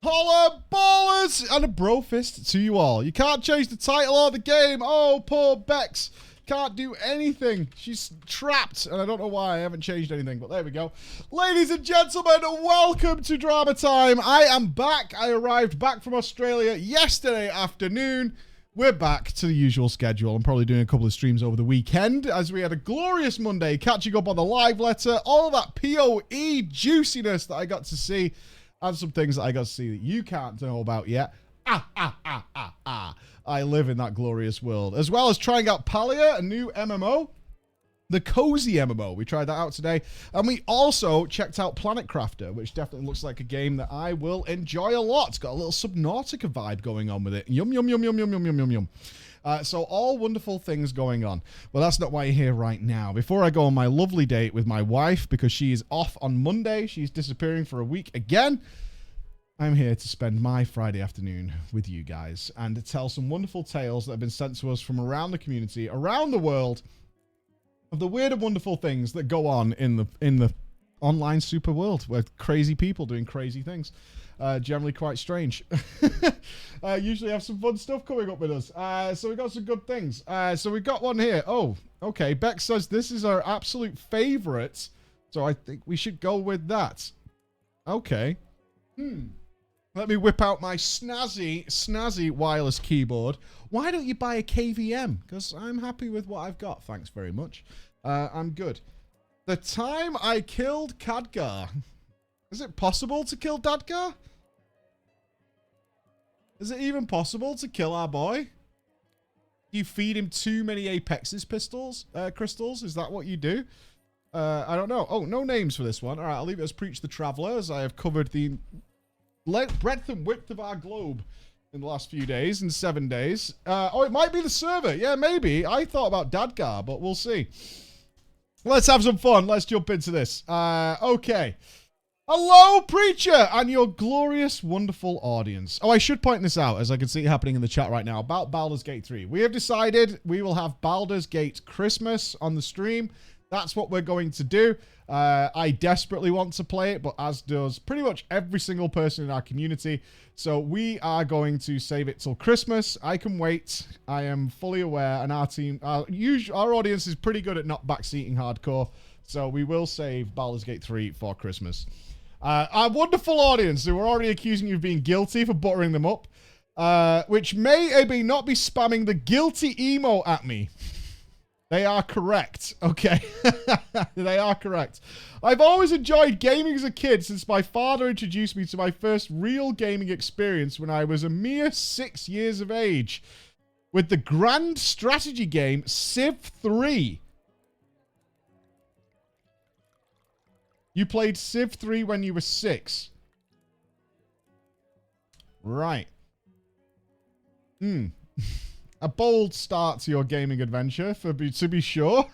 Holla ballers and a bro fist to you all. You can't change the title or the game. Oh, poor Bex. Can't do anything. She's trapped. And I don't know why. I haven't changed anything, but there we go. Ladies and gentlemen, welcome to Drama Time. I am back. I arrived back from Australia yesterday afternoon. We're back to the usual schedule. I'm probably doing a couple of streams over the weekend as we had a glorious Monday, catching up on the live letter, all that PoE juiciness that I got to see, and some things that I got to see that you can't know about yet. I live in that glorious world. As well as trying out Palia, a new MMO. The Cozy MMO. We tried that out today. And we also checked out Planet Crafter, which definitely looks like a game that I will enjoy a lot. It's got a little Subnautica vibe going on with it. Yum, yum, yum, yum, yum, yum, yum, yum, yum. So all wonderful things going on. Well, that's not why you're here right now. Before I go on my lovely date with my wife, because she is off on Monday, she's disappearing for a week again. I'm here to spend my Friday afternoon with you guys and to tell some wonderful tales that have been sent to us from around the community, around the world, of the weird and wonderful things that go on in the online super world, where crazy people doing crazy things. Generally quite strange. Usually have some fun stuff coming up with us. So we got some good things. So we got one here. Oh, okay. Beck says this is our absolute favorite. So I think we should go with that. Okay. Let me whip out my snazzy wireless keyboard. Why don't you buy a KVM? Because I'm happy with what I've got. Thanks very much. I'm good. The time I killed Khadgar. Is it possible to kill Khadgar? Is it even possible to kill our boy? You feed him too many Apex's crystals? Is that what you do? I don't know. Oh, no names for this one. All right, I'll leave it as Preach the Traveler, as I have covered the breadth and width of our globe in the last few days, in 7 days. Oh, it might be the server. Yeah, maybe. I thought about Khadgar, but we'll see. Let's have some fun. Let's jump into this. Okay. Hello, Preacher, and your glorious, wonderful audience. Oh, I should point this out, as I can see it happening in the chat right now, about Baldur's Gate 3. We have decided we will have Baldur's Gate Christmas on the stream. That's what we're going to do. I desperately want to play it, but as does pretty much every single person in our community. So we are going to save it till Christmas. I can wait. I am fully aware, and our team, our audience is pretty good at not backseating hardcore. So we will save Baldur's Gate 3 for Christmas. Our wonderful audience, who are already accusing you of being guilty for buttering them up, which may not be spamming the guilty emo at me. They are correct. Okay. They are correct. I've always enjoyed gaming as a kid since my father introduced me to my first real gaming experience when I was a mere 6 years of age with the grand strategy game Civ 3. You played Civ 3 when you were 6. Right. A bold start to your gaming adventure, to be sure.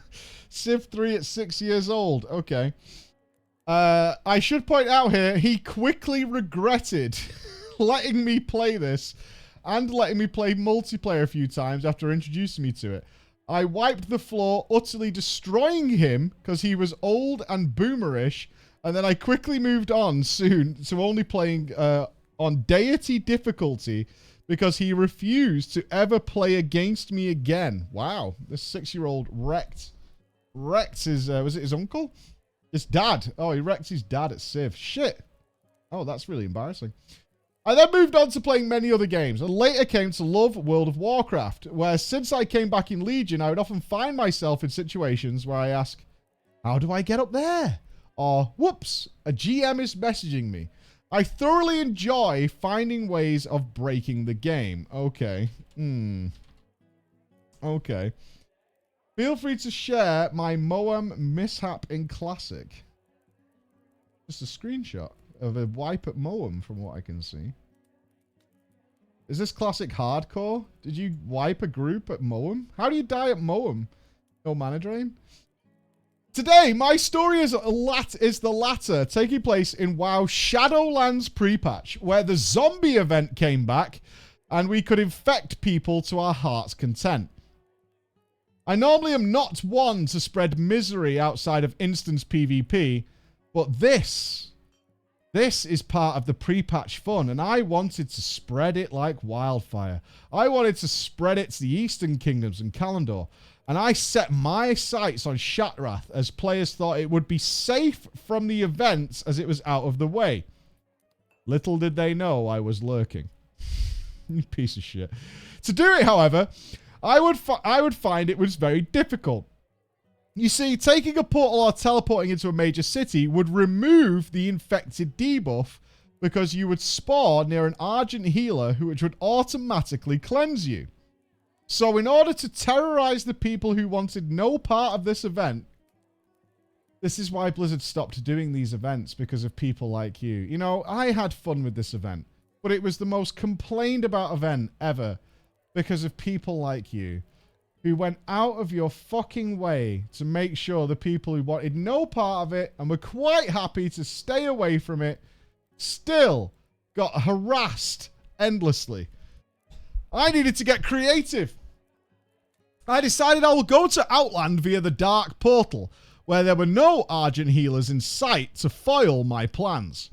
Civ 3 at 6 years old. Okay. I should point out here, he quickly regretted letting me play this and letting me play multiplayer a few times after introducing me to it. I wiped the floor, utterly destroying him because he was old and boomerish, and then I quickly moved on soon to only playing on deity difficulty because he refused to ever play against me again. Wow, this 6-year-old wrecked his, was it his uncle? His dad. Oh, he wrecked his dad at Civ. Shit. Oh, that's really embarrassing. I then moved on to playing many other games, and later came to love World of Warcraft, where since I came back in Legion, I would often find myself in situations where I ask, how do I get up there? Or, whoops, a GM is messaging me. I thoroughly enjoy finding ways of breaking the game. Okay. Okay. Feel free to share my Moam mishap in Classic. Just a screenshot of a wipe at Moam, from what I can see. Is this Classic hardcore? Did you wipe a group at Moam? How do you die at Moam? No mana drain? Today, my story is the latter, taking place in WoW Shadowlands pre-patch, where the zombie event came back, and we could infect people to our heart's content. I normally am not one to spread misery outside of instance PvP, but this This is part of the pre-patch fun, and I wanted to spread it like wildfire. I wanted to spread it to the Eastern Kingdoms and Kalimdor, and I set my sights on Shattrath as players thought it would be safe from the events as it was out of the way. Little did they know I was lurking. You piece of shit. To do it, however, I would find it was very difficult. You see, taking a portal or teleporting into a major city would remove the infected debuff because you would spawn near an Argent healer which would automatically cleanse you. So in order to terrorize the people who wanted no part of this event, this is why Blizzard stopped doing these events, because of people like you. You know, I had fun with this event, but it was the most complained about event ever because of people like you, who went out of your fucking way to make sure the people who wanted no part of it and were quite happy to stay away from it still got harassed endlessly. I needed to get creative. I decided I will go to Outland via the Dark Portal, where there were no Argent healers in sight to foil my plans.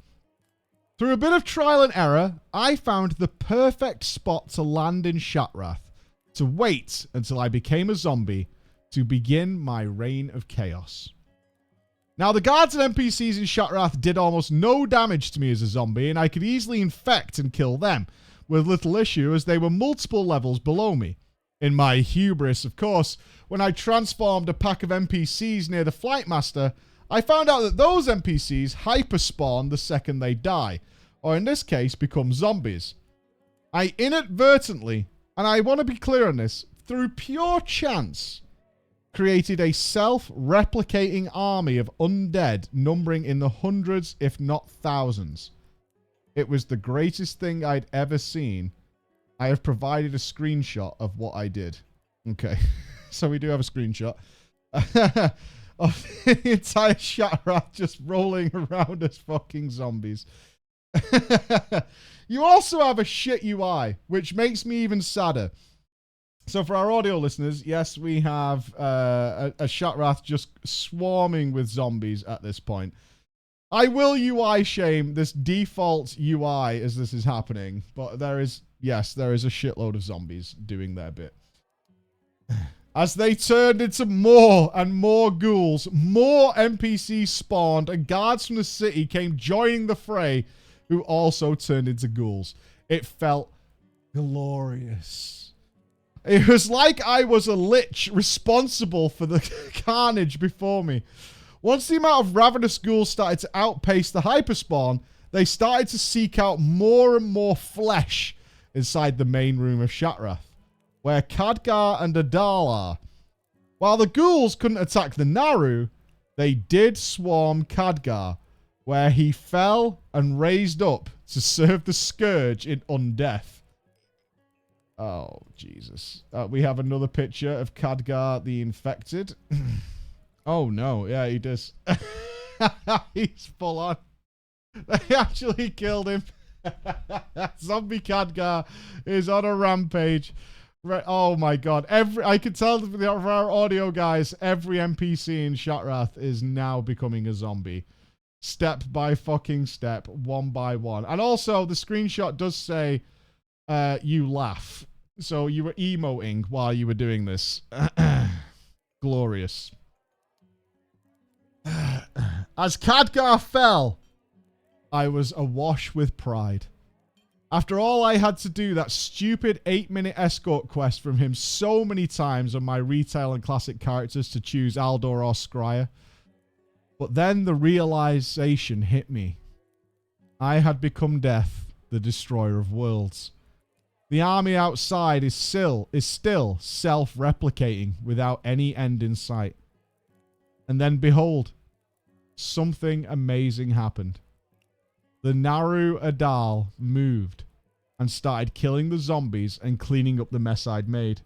Through a bit of trial and error, I found the perfect spot to land in Shattrath, to wait until I became a zombie to begin my reign of chaos. Now, the guards and NPCs in Shattrath did almost no damage to me as a zombie, and I could easily infect and kill them, with little issue as they were multiple levels below me. In my hubris, of course, when I transformed a pack of NPCs near the Flight Master, I found out that those NPCs hyperspawn the second they die, or in this case, become zombies. I inadvertently, and I want to be clear on this, through pure chance, created a self-replicating army of undead numbering in the hundreds, if not thousands. It was the greatest thing I'd ever seen. I have provided a screenshot of what I did. Okay, so we do have a screenshot of the entire Shattrath just rolling around as fucking zombies. You also have a shit UI, which makes me even sadder. So for our audio listeners, yes, we have a Shattrath just swarming with zombies at this point. I will UI shame this default UI as this is happening, but there is a shitload of zombies doing their bit. As they turned into more and more ghouls, more NPCs spawned, and guards from the city came joining the fray, who also turned into ghouls. It felt glorious. It was like I was a lich responsible for the carnage before me. Once the amount of ravenous ghouls started to outpace the hyperspawn, they started to seek out more and more flesh inside the main room of Shattrath, where Khadgar and Adal are. While the ghouls couldn't attack the Naru, they did swarm Khadgar, where he fell and raised up to serve the Scourge in undeath. Oh, Jesus. We have another picture of Khadgar the Infected. Oh, no. Yeah, he does. He's full on. They actually killed him. Zombie Khadgar is on a rampage. Oh, my God. I can tell from our audio guys, every NPC in Shattrath is now becoming a zombie. Step by fucking step, one by one. And also, the screenshot does say, you laugh. So you were emoting while you were doing this. Glorious. As Khadgar fell, I was awash with pride. After all I had to do that stupid 8-minute escort quest from him so many times on my retail and classic characters to choose Aldor or Scryer. But then the realization hit me. I had become Death, the destroyer of worlds. The army outside is still self-replicating without any end in sight. And then behold, something amazing happened. The Naru Adal moved and started killing the zombies and cleaning up the mess I'd made.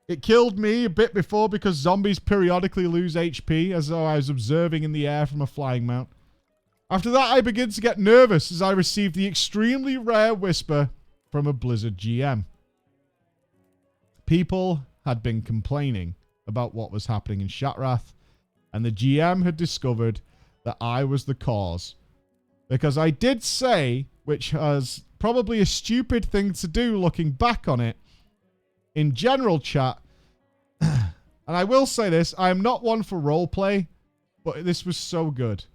It killed me a bit before because zombies periodically lose HP, as though I was observing in the air from a flying mount. After that, I began to get nervous as I received the extremely rare whisper from a Blizzard GM. People had been complaining about what was happening in Shattrath, and the GM had discovered that I was the cause Because I did say, which was probably a stupid thing to do looking back on it, in general chat, and I will say this, I am not one for roleplay, but this was so good.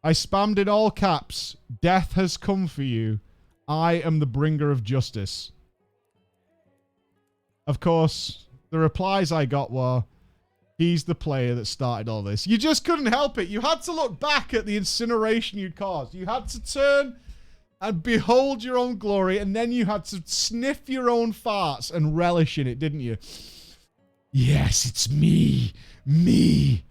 I spammed in all caps, "Death has come for you. I am the bringer of justice." Of course, the replies I got were, "He's the player that started all this." You just couldn't help it. You had to look back at the incineration you'd caused. You had to turn and behold your own glory, and then you had to sniff your own farts and relish in it, didn't you? Yes, it's me. Me.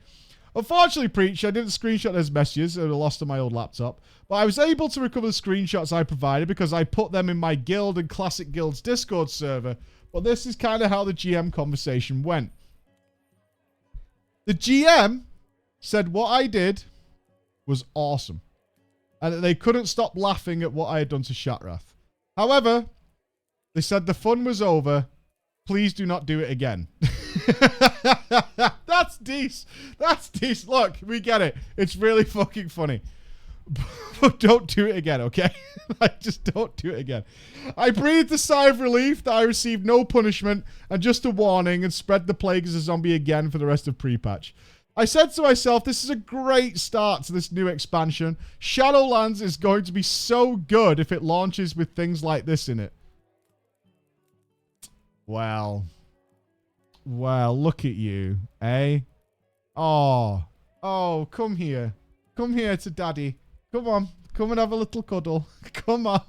Unfortunately, Preach, I didn't screenshot those messages. I lost on my old laptop. But I was able to recover the screenshots I provided because I put them in my guild and Classic Guild's Discord server. But this is kind of how the GM conversation went. The GM said what I did was awesome, and that they couldn't stop laughing at what I had done to Shatrath. However, they said the fun was over. Please do not do it again. That's decent. That's decent. Look, we get it. It's really fucking funny. But don't do it again, okay? Like, just don't do it again. I breathed a sigh of relief that I received no punishment and just a warning and spread the plague as a zombie again for the rest of pre-patch. I said to myself, this is a great start to this new expansion. Shadowlands is going to be so good if it launches with things like this in it. Well, look at you, eh? Oh, come here. Come here to daddy. Come on, come and have a little cuddle. Come on,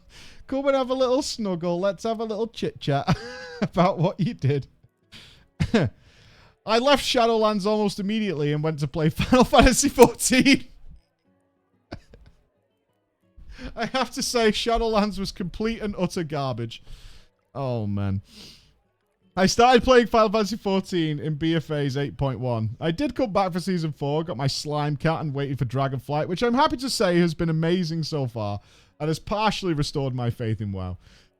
come and have a little snuggle. Let's have a little chit-chat about what you did. I left Shadowlands almost immediately and went to play Final Fantasy XIV. I have to say, Shadowlands was complete and utter garbage. Oh, man. I started playing Final Fantasy XIV in BFA's 8.1. I did come back for Season 4, got my Slime Cat and waited for Dragonflight, which I'm happy to say has been amazing so far, and has partially restored my faith in WoW.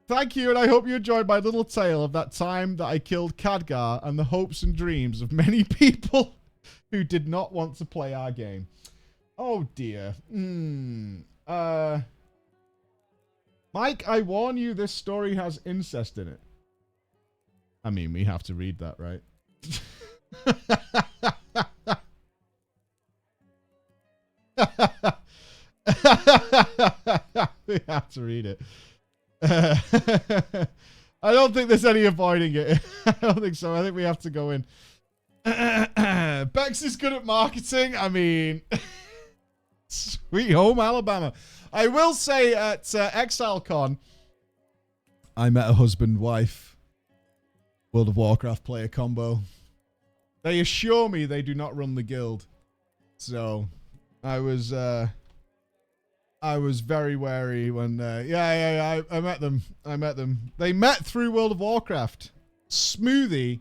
Thank you, and I hope you enjoyed my little tale of that time that I killed Khadgar and the hopes and dreams of many people who did not want to play our game. Oh, dear. Mike, I warn you, this story has incest in it. I mean, we have to read that, right? We have to read it. I don't think there's any avoiding it. I don't think so. I think we have to go in. Bex is good at marketing. I mean, sweet home Alabama. I will say at ExileCon, I met a husband-wife World of Warcraft player combo. They assure me they do not run the guild. So, I was very wary when, I met them. I met them. They met through World of Warcraft. Smoothie.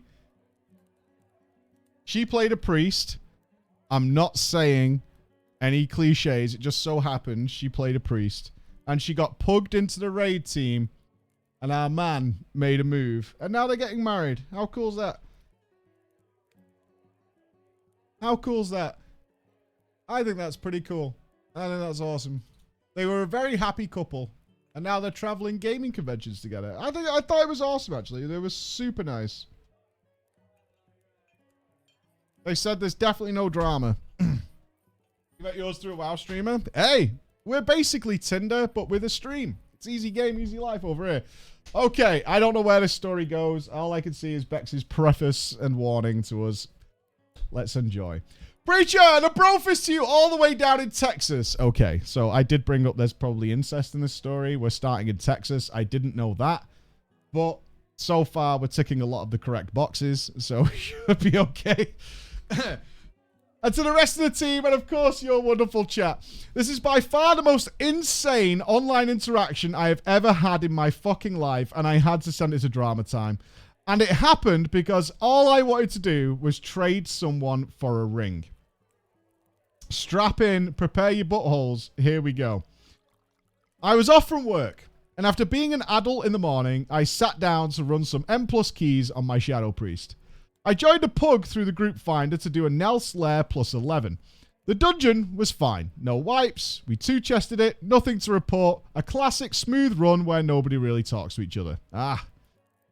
She played a priest. I'm not saying any cliches. It just so happened she played a priest. And she got pugged into the raid team. And our man made a move. And now they're getting married. How cool is that? How cool is that? I think that's pretty cool. I think that's awesome. They were a very happy couple. And now they're traveling gaming conventions together. I thought it was awesome, actually. They were super nice. They said there's definitely no drama. You met yours through a WoW streamer? Hey, we're basically Tinder, but with a stream. It's easy game, easy life over here. Okay, I don't know where this story goes. All I can see is Bex's preface and warning to us. Let's enjoy. Preacher, and a brofist to you all the way down in Texas. Okay, so I did bring up there's probably incest in this story. We're starting in Texas. I didn't know that. But so far, we're ticking a lot of the correct boxes. So we should be okay. And to the rest of the team, and of course, your wonderful chat. This is by far the most insane online interaction I have ever had in my fucking life, and I had to send it to Drama Time. And it happened because all I wanted to do was trade someone for a ring. Strap in, prepare your buttholes, here we go. I was off from work, and after being an adult in the morning, I sat down to run some M+ keys on my Shadow Priest. I joined a pug through the group finder to do a Nels Lair +11. The dungeon was fine. No wipes. We two-chested it. Nothing to report. A classic smooth run where nobody really talks to each other. Ah,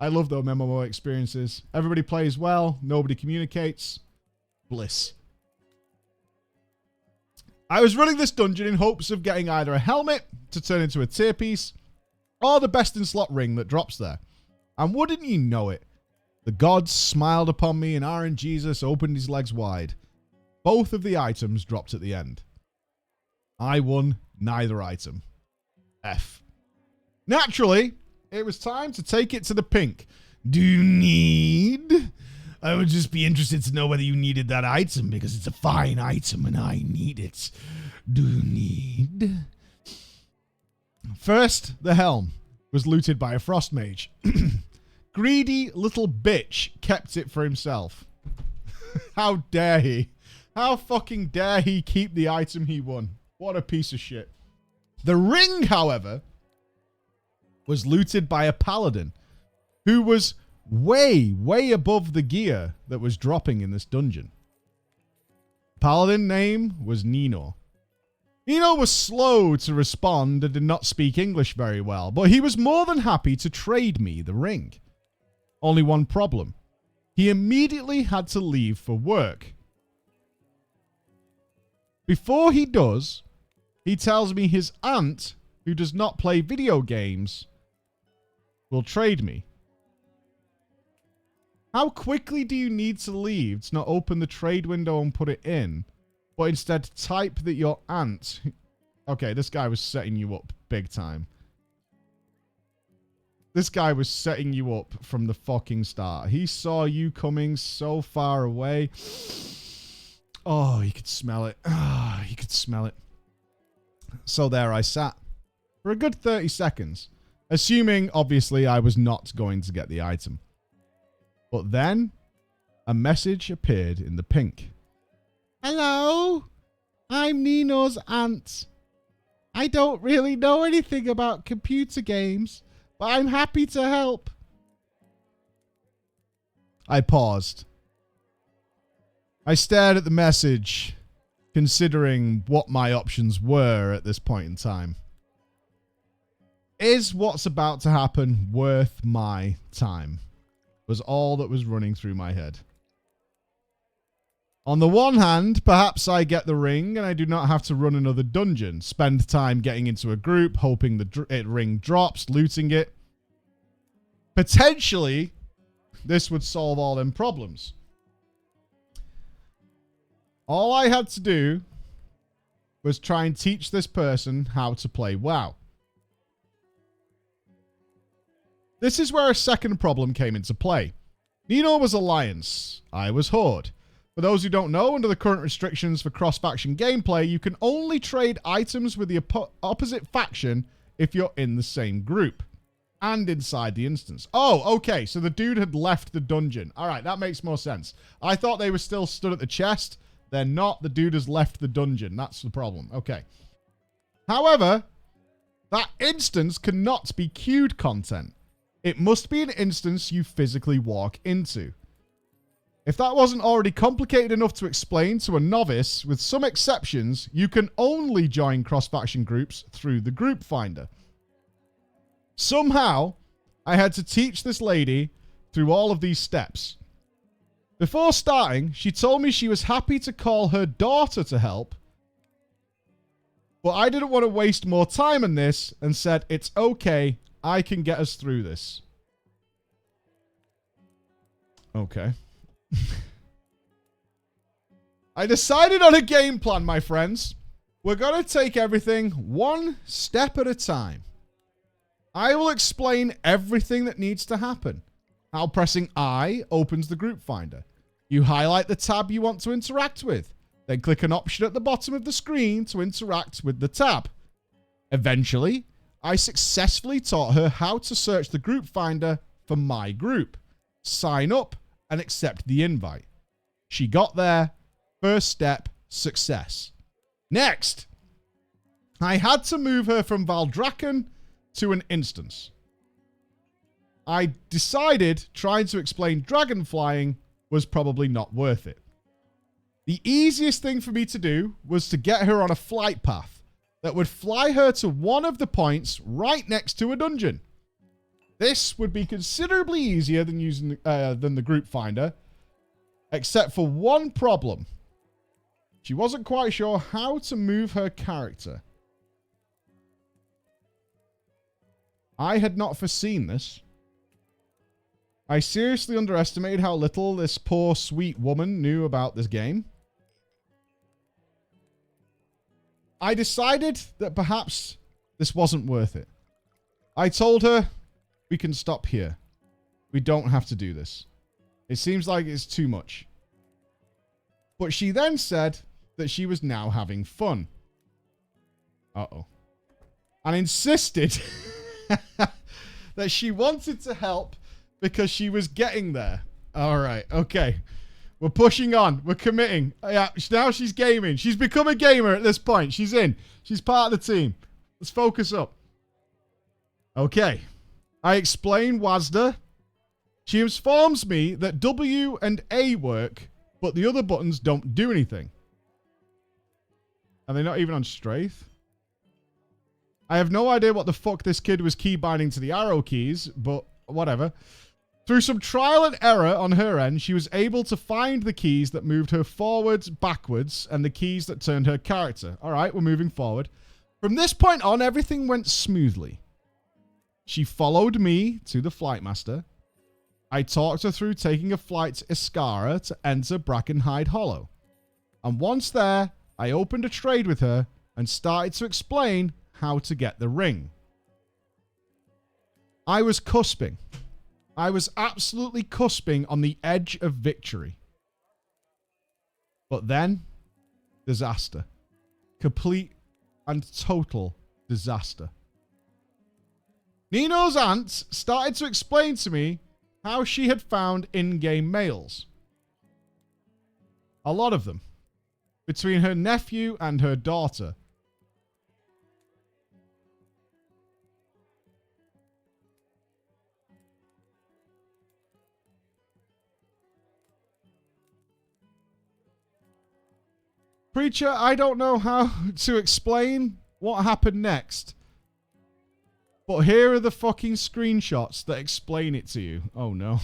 I love those MMO experiences. Everybody plays well. Nobody communicates. Bliss. I was running this dungeon in hopes of getting either a helmet to turn into a tier piece or the best in slot ring that drops there. And wouldn't you know it, the gods smiled upon me and RNGesus opened his legs wide. Both of the items dropped at the end. I won neither item. F. Naturally, it was time to take it to the pink. Do you need? I would just be interested to know whether you needed that item because it's a fine item and I need it. Do you need? First, the helm was looted by a frost mage. Greedy little bitch kept it for himself. How dare he? How fucking dare he keep the item he won? What a piece of shit. The ring, however, was looted by a paladin who was way above the gear that was dropping in this dungeon. Paladin name was Nino. Nino was slow to respond and did not speak English very well, but he was more than happy to trade me the ring. Only one problem. He immediately had to leave for work. Before he does, he tells me his aunt, who does not play video games, will trade me. How quickly do you need to leave to not open the trade window and put it in, but instead type that your aunt... Okay, this guy was setting you up big time. This guy was setting you up from the fucking start. He saw you coming so far away. Oh, you could smell it. Ah, you could smell it. So there I sat for a good 30 seconds, assuming, obviously, I was not going to get the item. But then, a message appeared in the pink. Hello, I'm Nino's aunt. I don't really know anything about computer games, but I'm happy to help. I paused. I stared at the message, considering what my options were at this point in time. Is what's about to happen worth my time? Was all that was running through my head. On the one hand, perhaps I get the ring and I do not have to run another dungeon, spend time getting into a group, hoping the ring drops, looting it. Potentially, this would solve all them problems. All I had to do was try and teach this person how to play WoW. This is where a second problem came into play. Nino was Alliance. I was Horde. For those who don't know, under the current restrictions for cross-faction gameplay, you can only trade items with the opposite faction if you're in the same group and inside the instance. Oh, okay, so the dude had left the dungeon. All right, that makes more sense. I thought they were still stood at the chest. They're not. The dude has left the dungeon. That's the problem. Okay. However, that instance cannot be queued content. It must be an instance you physically walk into. If that wasn't already complicated enough to explain to a novice, with some exceptions, you can only join cross-faction groups through the group finder. Somehow, I had to teach this lady through all of these steps. Before starting, she told me she was happy to call her daughter to help, but I didn't want to waste more time on this and said, it's okay, I can get us through this. Okay. I decided on a game plan, my friends. We're going to take everything one step at a time. I will explain everything that needs to happen. How pressing I opens the group finder. You highlight the tab you want to interact with. Then click an option at the bottom of the screen to interact with the tab. Eventually, I successfully taught her how to search the group finder for my group, sign up, and accept the invite. She got there. First step, success. Next, I had to move her from Valdrakken to an instance. I decided trying to explain dragon flying was probably not worth it. The easiest thing for me to do was to get her on a flight path that would fly her to one of the points right next to a dungeon. This would be considerably easier than using than the group finder, except for one problem. She wasn't quite sure how to move her character. I had not foreseen this. I seriously underestimated how little this poor, sweet woman knew about this game. I decided that perhaps this wasn't worth it. I told her, we can stop here. We don't have to do this. It seems like it's too much. But she then said that she was now having fun. Uh-oh. And insisted that she wanted to help because she was getting there. All right, okay. We're pushing on. We're committing. Yeah, now she's gaming. She's become a gamer at this point. She's in. She's part of the team. Let's focus up. Okay. I explain WASD. She informs me that W and A work, but the other buttons don't do anything. Are they not even on strafe? I have no idea what the fuck this kid was key binding to the arrow keys, but whatever. Through some trial and error on her end, she was able to find the keys that moved her forwards, backwards, and the keys that turned her character. All right, we're moving forward. From this point on, everything went smoothly. She followed me to the flight master. I talked her through taking a flight to Iskara to enter Brackenhide Hollow. And once there, I opened a trade with her and started to explain how to get the ring. I was cusping. I was absolutely cusping on the edge of victory. But then, disaster. Complete and total disaster. Nino's aunt started to explain to me how she had found in-game mails. A lot of them. Between her nephew and her daughter. Preacher, I don't know how to explain what happened next. But here are the fucking screenshots that explain it to you. Oh, no.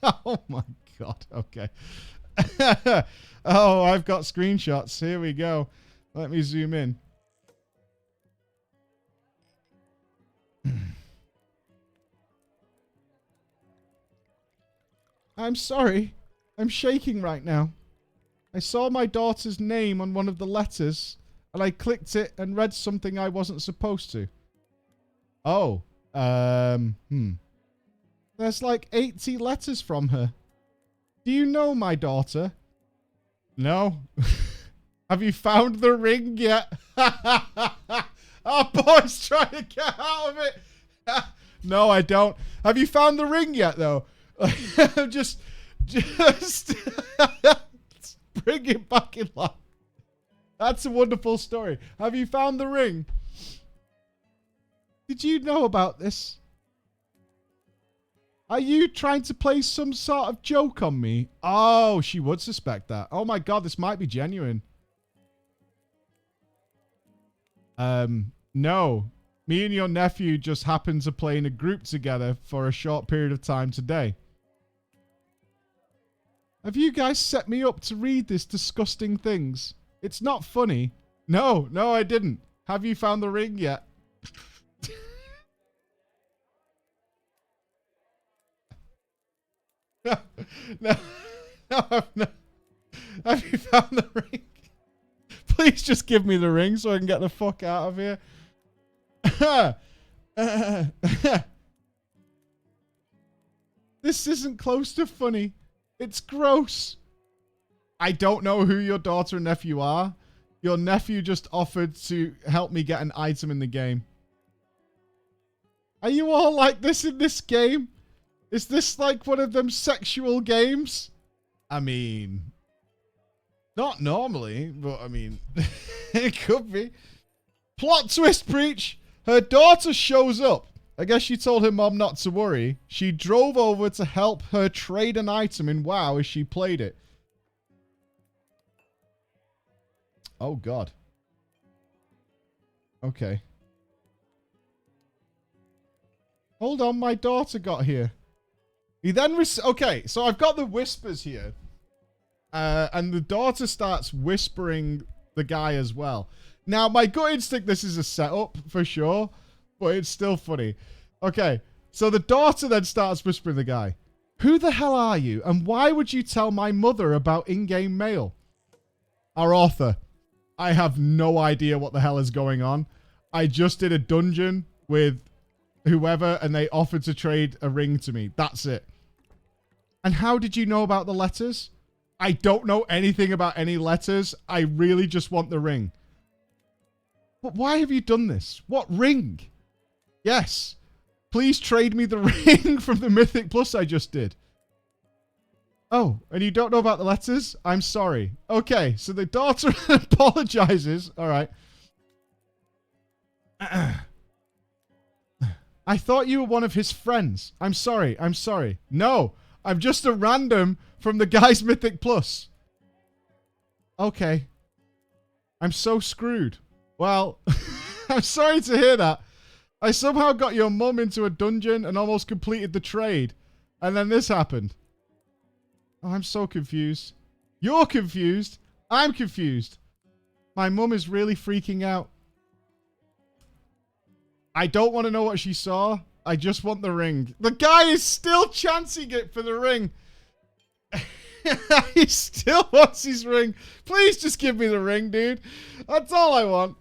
Oh, my God. Okay. Oh, I've got screenshots. Here we go. Let me zoom in. I'm sorry. I'm shaking right now. I saw my daughter's name on one of the letters, and I clicked it and read something I wasn't supposed to. Oh, There's like 80 letters from her. Do you know my daughter? No. Have you found the ring yet? Our boy's trying to get out of it. No, I don't. Have you found the ring yet, though? just bring it back in line. That's a wonderful story. Have you found the ring? Did you know about this? Are you trying to play some sort of joke on me? Oh, she would suspect that. Oh my God, this might be genuine. No. Me and your nephew just happened to play in a group together for a short period of time today. Have you guys set me up to read this disgusting things? It's not funny. No, I didn't. Have you found the ring yet? No, I've not. Have you found the ring? Please just give me the ring so I can get the fuck out of here. This isn't close to funny. It's gross. I don't know who your daughter and nephew are. Your nephew just offered to help me get an item in the game. Are you all like this in this game? Is this like one of them sexual games? I mean, not normally, but I mean, it could be. Plot twist, Preach. Her daughter shows up. I guess she told her mom not to worry. She drove over to help her trade an item in WoW as she played it. Oh, God. Okay. Hold on, my daughter got here. He then... Okay, so I've got the whispers here. And the daughter starts whispering the guy as well. Now, my gut instinct, this is a setup, for sure. But it's still funny. Okay, so the daughter then starts whispering the guy. Who the hell are you? And why would you tell my mother about in-game mail? Our author. I have no idea what the hell is going on. I just did a dungeon with whoever, and they offered to trade a ring to me. That's it. And how did you know about the letters? I don't know anything about any letters. I really just want the ring. But why have you done this? What ring? Yes. Please trade me the ring from the Mythic Plus I just did. Oh, and you don't know about the letters? I'm sorry. Okay, so the daughter apologizes. All right. I thought you were one of his friends. I'm sorry. I'm sorry. No, I'm just a random from the guy's Mythic Plus. Okay. I'm so screwed. Well, I'm sorry to hear that. I somehow got your mum into a dungeon and almost completed the trade. And then this happened. Oh, I'm so confused. You're confused. I'm confused. My mum is really freaking out. I don't want to know what she saw. I just want the ring. The guy is still chancing it for the ring. He still wants his ring. Please just give me the ring, dude. That's all I want.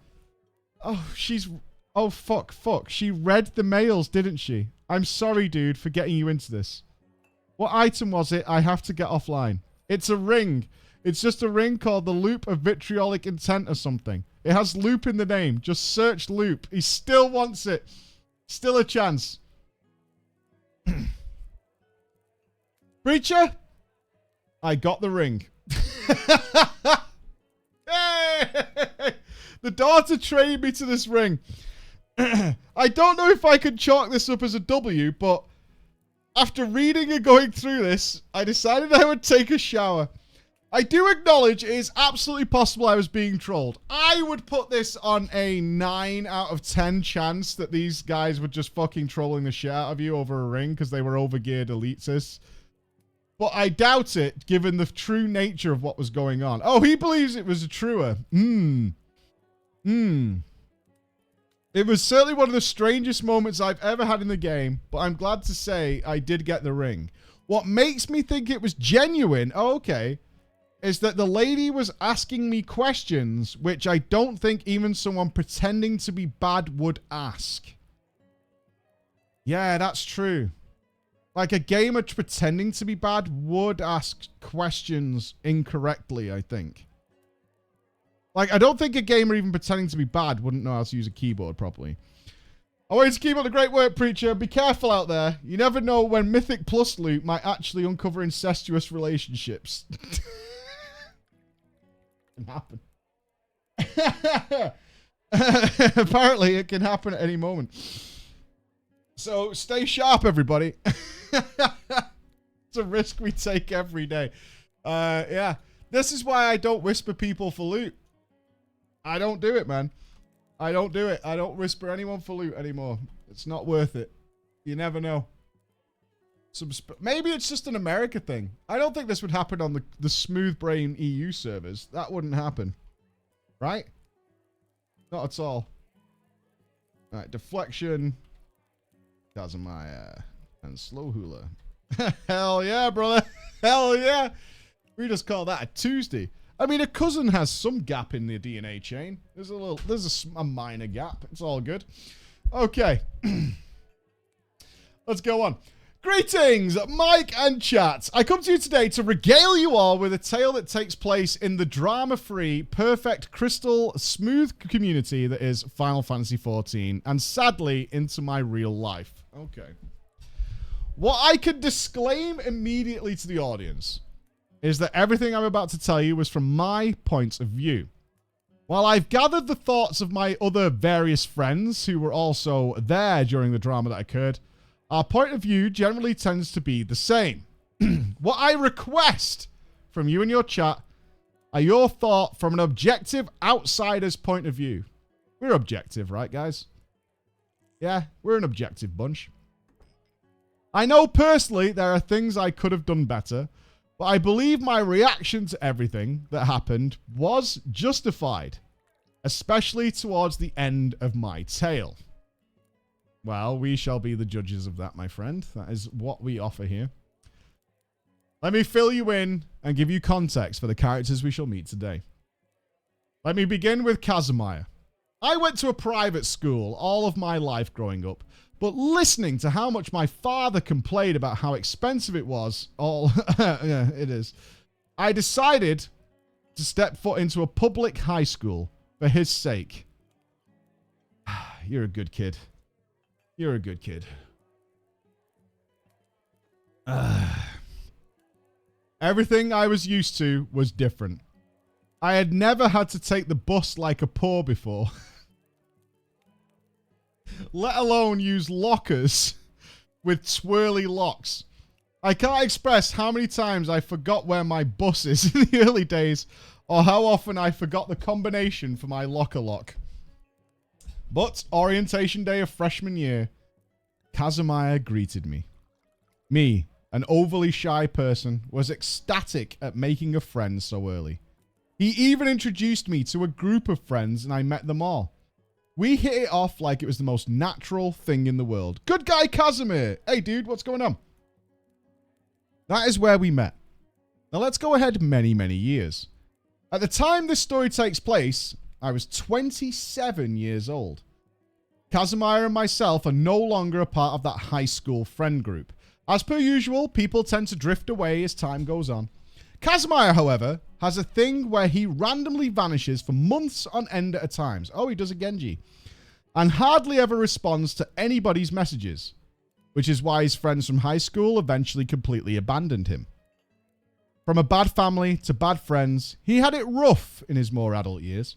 Oh, she's... Oh, fuck. She read the mails, didn't she? I'm sorry, dude, for getting you into this. What item was it? I have to get offline. It's a ring. It's just a ring called the Loop of Vitriolic Intent or something. It has loop in the name. Just search loop. He still wants it. Still a chance. Breacher? I got the ring. Hey! The daughter traded me to this ring. I don't know if I could chalk this up as a W, but after reading and going through this, I decided I would take a shower. I do acknowledge it is absolutely possible I was being trolled. I would put this on a 9 out of 10 chance that these guys were just fucking trolling the shit out of you over a ring because they were overgeared elitists. But I doubt it, given the true nature of what was going on. Oh, he believes it was a truer. It was certainly one of the strangest moments I've ever had in the game, but I'm glad to say I did get the ring. What makes me think it was genuine, is that the lady was asking me questions which I don't think even someone pretending to be bad would ask. Yeah, that's true. Like, a gamer pretending to be bad would ask questions incorrectly, I think. Like, I don't think a gamer even pretending to be bad wouldn't know how to use a keyboard properly. I want you to keep up the great work, Preacher. Be careful out there. You never know when Mythic Plus loot might actually uncover incestuous relationships. Can happen. Apparently, it can happen at any moment. So, stay sharp, everybody. It's a risk we take every day. Yeah. This is why I don't whisper people for loot. I don't do it, man. I don't do it. I don't whisper anyone for loot anymore. It's not worth it. You never know. Maybe it's just an America thing. I don't think this would happen on the Smooth Brain EU servers. That wouldn't happen. Right? Not at all. Alright, deflection. Kazumaya. And slow hula. Hell yeah, brother. Hell yeah. We just call that a Tuesday. I mean, a cousin has some gap in the DNA chain. There's a minor gap. It's all good. Okay. Let's go on. Greetings, Mike and chat. I come to you today to regale you all with a tale that takes place in the drama-free, perfect, crystal, smooth community that is Final Fantasy XIV, and sadly, into my real life. Okay. What I can disclaim immediately to the audience is that everything I'm about to tell you was from my point of view. While I've gathered the thoughts of my other various friends who were also there during the drama that occurred, our point of view generally tends to be the same. What I request from you and your chat are your thought from an objective outsider's point of view. We're objective, right, guys? Yeah, we're an objective bunch. I know personally there are things I could have done better, but I believe my reaction to everything that happened was justified, especially towards the end of my tale. Well, we shall be the judges of that, my friend. That is what we offer here. Let me fill you in and give you context for the characters we shall meet today. Let me begin with Kazumaya. I went to a private school all of my life growing up, but listening to how much my father complained about how expensive it was, yeah, it is, I decided to step foot into a public high school for his sake. You're a good kid. You're a good kid. Everything I was used to was different. I had never had to take the bus like a poor before. Let alone use lockers with twirly locks. I can't express how many times I forgot where my bus is in the early days, or how often I forgot the combination for my locker lock. But orientation day of freshman year, Kazumaya greeted me. Me, an overly shy person, was ecstatic at making a friend so early. He even introduced me to a group of friends and I met them all. We hit it off like it was the most natural thing in the world. Good guy, Casimir. Hey, dude, what's going on? That is where we met. Now let's go ahead many, many years. At the time this story takes place, I was 27 years old. Kazumaya and myself are no longer a part of that high school friend group. As per usual, people tend to drift away as time goes on. Kazumaya, however, has a thing where he randomly vanishes for months on end at a time. Oh, he does a Genji. And hardly ever responds to anybody's messages, which is why his friends from high school eventually completely abandoned him. From a bad family to bad friends, he had it rough in his more adult years.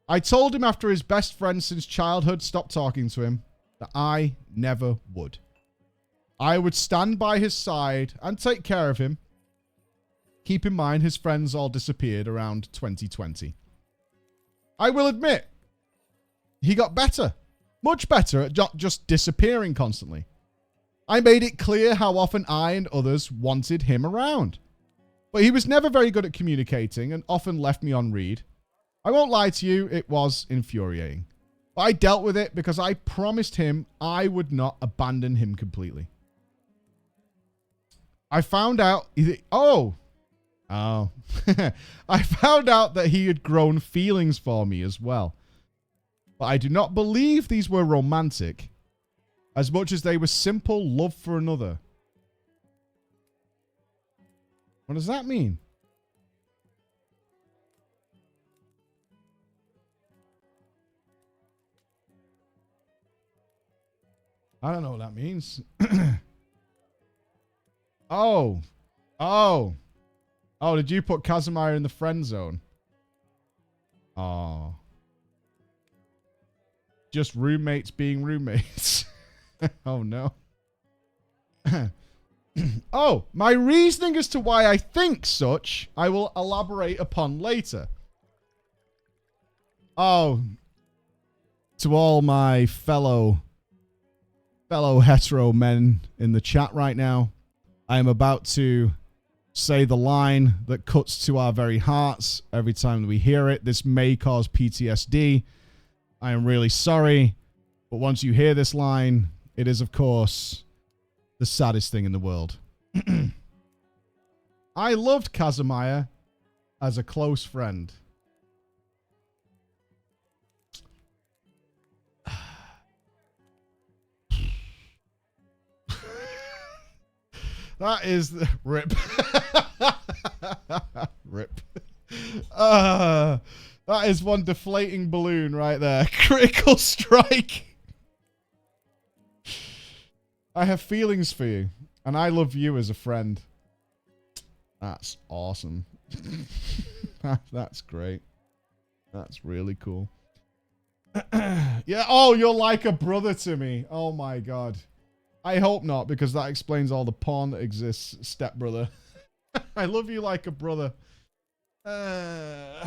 I told him after his best friend since childhood stopped talking to him that I never would. I would stand by his side and take care of him. Keep in mind, his friends all disappeared around 2020. I will admit, he got better. Much better at just disappearing constantly. I made it clear how often I and others wanted him around. But he was never very good at communicating and often left me on read. I won't lie to you, it was infuriating. But I dealt with it because I promised him I would not abandon him completely. I found out... I found out that he had grown feelings for me as well. But I do not believe these were romantic, as much as they were simple love for another. What does that mean? I don't know what that means. Oh, did you put Kazumaya in the friend zone? Oh. Just roommates being roommates. Oh, no. Oh, my reasoning as to why I think such, I will elaborate upon later. Oh. To all my fellow hetero men in the chat right now, I am about to say the line that cuts to our very hearts every time that we hear it. This may cause PTSD. I am really sorry. But once you hear this line, it is, of course, the saddest thing in the world. I loved Kazumaya as a close friend. That is the rip. Rip. That is one deflating balloon right there. Critical strike. I have feelings for you, and I love you as a friend. That's awesome. That's great. That's really cool. Yeah. Oh, you're like a brother to me. Oh my God. I hope not, because that explains all the porn that exists, stepbrother. I love you like a brother. I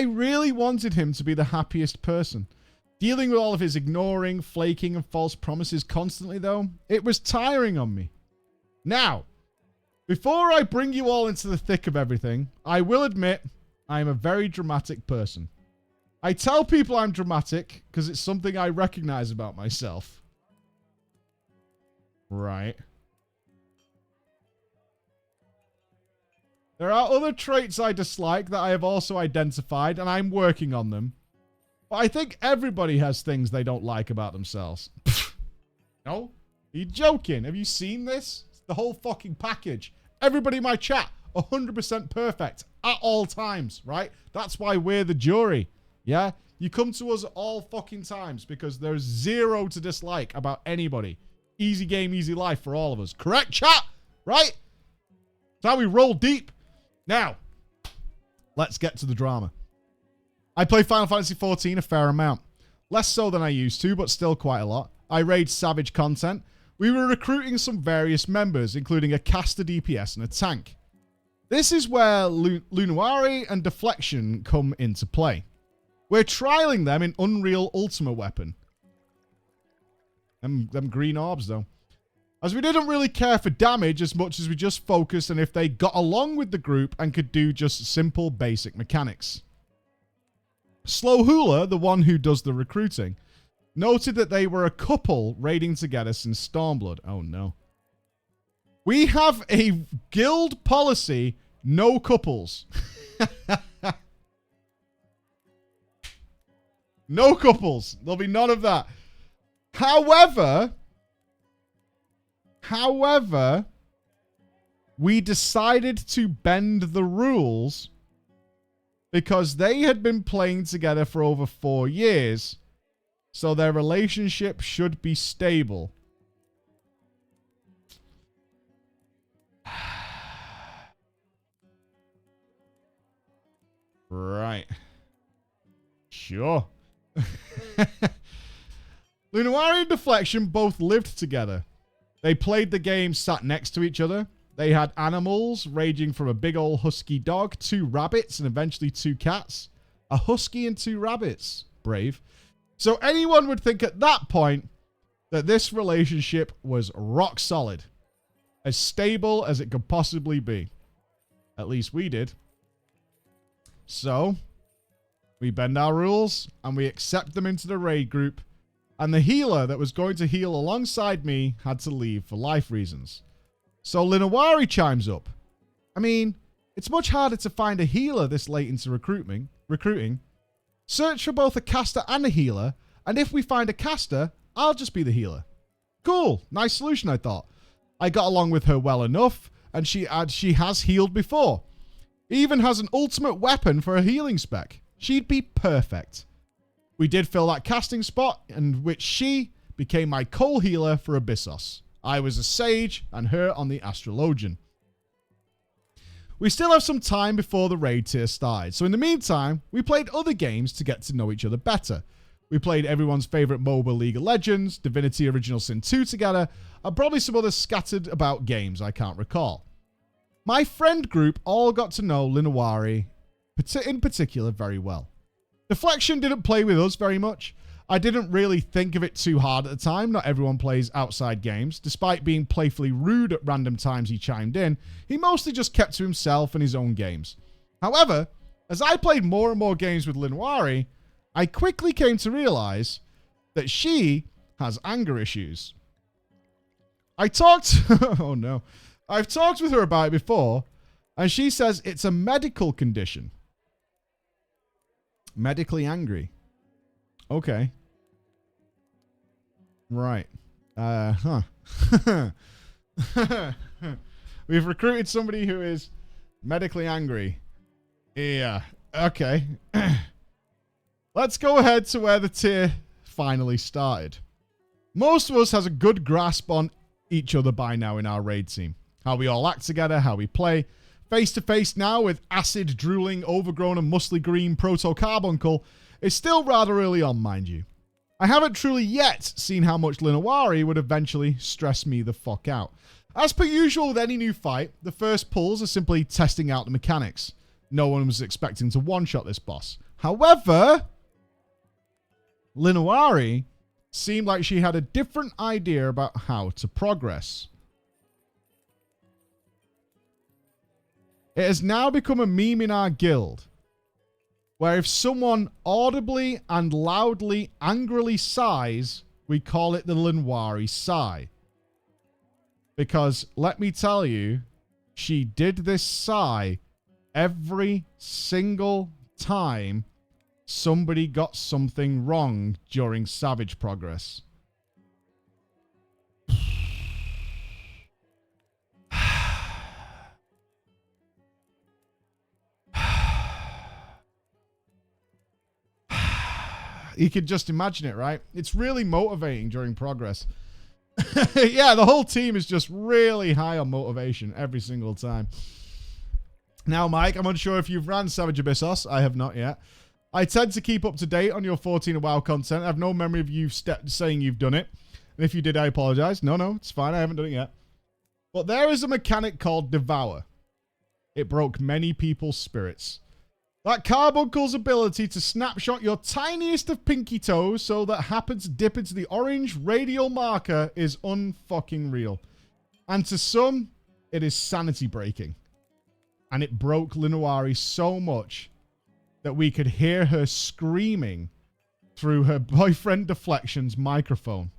really wanted him to be the happiest person. Dealing with all of his ignoring, flaking, and false promises constantly, though, it was tiring on me. Now, before I bring you all into the thick of everything, I will admit I am a very dramatic person. I tell people I'm dramatic because it's something I recognize about myself. Right. There are other traits I dislike that I have also identified, and I'm working on them. But I think everybody has things they don't like about themselves. No? Are you joking? Have you seen this? It's the whole fucking package. Everybody in my chat, 100% perfect at all times, right? That's why we're the jury. Yeah? You come to us at all fucking times because there's zero to dislike about anybody. Easy game, easy life for all of us. Correct, chat? Right? That's how we roll deep. Now, let's get to the drama. I play Final Fantasy XIV a fair amount. Less so than I used to, but still quite a lot. I raid Savage content. We were recruiting some various members, including a caster DPS and a tank. This is where Lunari and Deflection come into play. We're trialing them in Unreal Ultimate Weapon. Them green orbs, though. As we didn't really care for damage as much as we just focused on if they got along with the group and could do just simple basic mechanics. Slow Hula, the one who does the recruiting, noted that they were a couple raiding together since Stormblood. Oh no. We have a guild policy, no couples. No couples. There'll be none of that. However, we decided to bend the rules because they had been playing together for over 4 years, so their relationship should be stable. Right. Sure. Lunari and Deflection both lived together. They played the game sat next to each other. They had animals ranging from a big old husky dog, 2 rabbits, and eventually 2 cats. A husky and 2 rabbits. Brave. So anyone would think at that point that this relationship was rock solid. As stable as it could possibly be. At least we did. So, we bend our rules, and we accept them into the raid group. And the healer that was going to heal alongside me had to leave for life reasons. So Linawari chimes up. I mean, it's much harder to find a healer this late into recruiting. Search for both a caster and a healer, and if we find a caster, I'll just be the healer. Cool, nice solution, I thought. I got along with her well enough, and she has healed before. Even has an ultimate weapon for a healing spec. She'd be perfect. We did fill that casting spot, in which she became my Cole healer for Abyssos. I was a Sage, and her on the Astrologian. We still have some time before the raid tier started, so in the meantime, we played other games to get to know each other better. We played everyone's favourite MOBA League of Legends, Divinity Original Sin 2 together, and probably some other scattered about games I can't recall. My friend group all got to know Linawari in particular very well. Deflection didn't play with us very much. I didn't really think of it too hard at the time. Not everyone plays outside games. Despite being playfully rude at random times he chimed in, he mostly just kept to himself and his own games. However, as I played more and more games with Linawari, I quickly came to realize that she has anger issues. I've talked with her about it before, and she says it's a medical condition. Medically angry. Okay. Right. We've recruited somebody who is medically angry. Yeah. Okay. Let's go ahead to where the tier finally started. Most of us has a good grasp on each other by now in our raid team. How we all act together, how we play. Face to face now with acid, drooling, overgrown and muscly green proto-carbuncle is still rather early on, mind you. I haven't truly yet seen how much Linawari would eventually stress me the fuck out. As per usual with any new fight, the first pulls are simply testing out the mechanics. No one was expecting to one-shot this boss. However, Linawari seemed like she had a different idea about how to progress. It has now become a meme in our guild, where if someone audibly and loudly, angrily sighs, we call it the Linawari sigh. Because, let me tell you, she did this sigh every single time somebody got something wrong during Savage Progress. You can just imagine it, right? It's really motivating during progress. Yeah, the whole team is just really high on motivation every single time. Now, Mike, I'm unsure if you've ran Savage Abyssos. I have not yet. I tend to keep up to date on your 14 and WoW content. I have no memory of you saying you've done it. And if you did, I apologize. No, it's fine. I haven't done it yet. But there is a mechanic called Devour. It broke many people's spirits. That carbuncle's ability to snapshot your tiniest of pinky toes so that happens to dip into the orange radial marker is unfucking real. And to some, it is sanity breaking. And it broke Linawari so much that we could hear her screaming through her boyfriend Deflection's microphone.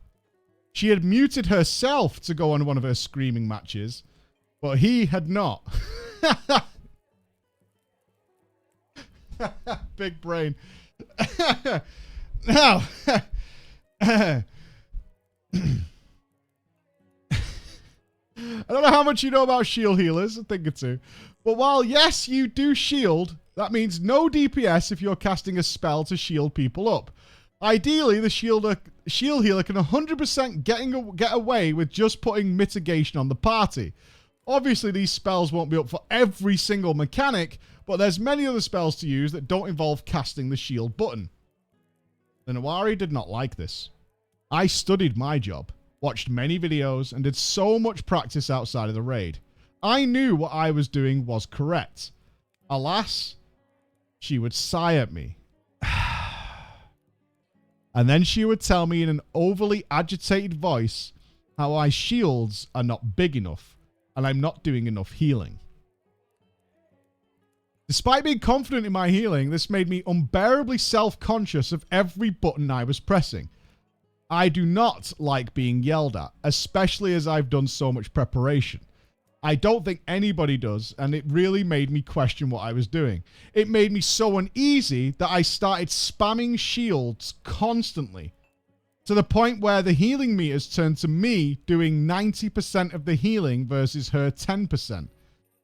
She had muted herself to go on one of her screaming matches, but he had not. Big brain. Now, I don't know how much you know about shield healers, a thing or two. But while, yes, you do shield, that means no DPS if you're casting a spell to shield people up. Ideally, the shield healer can 100% get away with just putting mitigation on the party. Obviously, these spells won't be up for every single mechanic, but there's many other spells to use that don't involve casting the shield button. Linawari did not like this. I studied my job, watched many videos, and did so much practice outside of the raid. I knew what I was doing was correct. Alas, she would sigh at me. And then she would tell me in an overly agitated voice how my shields are not big enough and I'm not doing enough healing. Despite being confident in my healing, this made me unbearably self-conscious of every button I was pressing. I do not like being yelled at, especially as I've done so much preparation. I don't think anybody does, and it really made me question what I was doing. It made me so uneasy that I started spamming shields constantly, to the point where the healing meters turned to me doing 90% of the healing versus her 10%.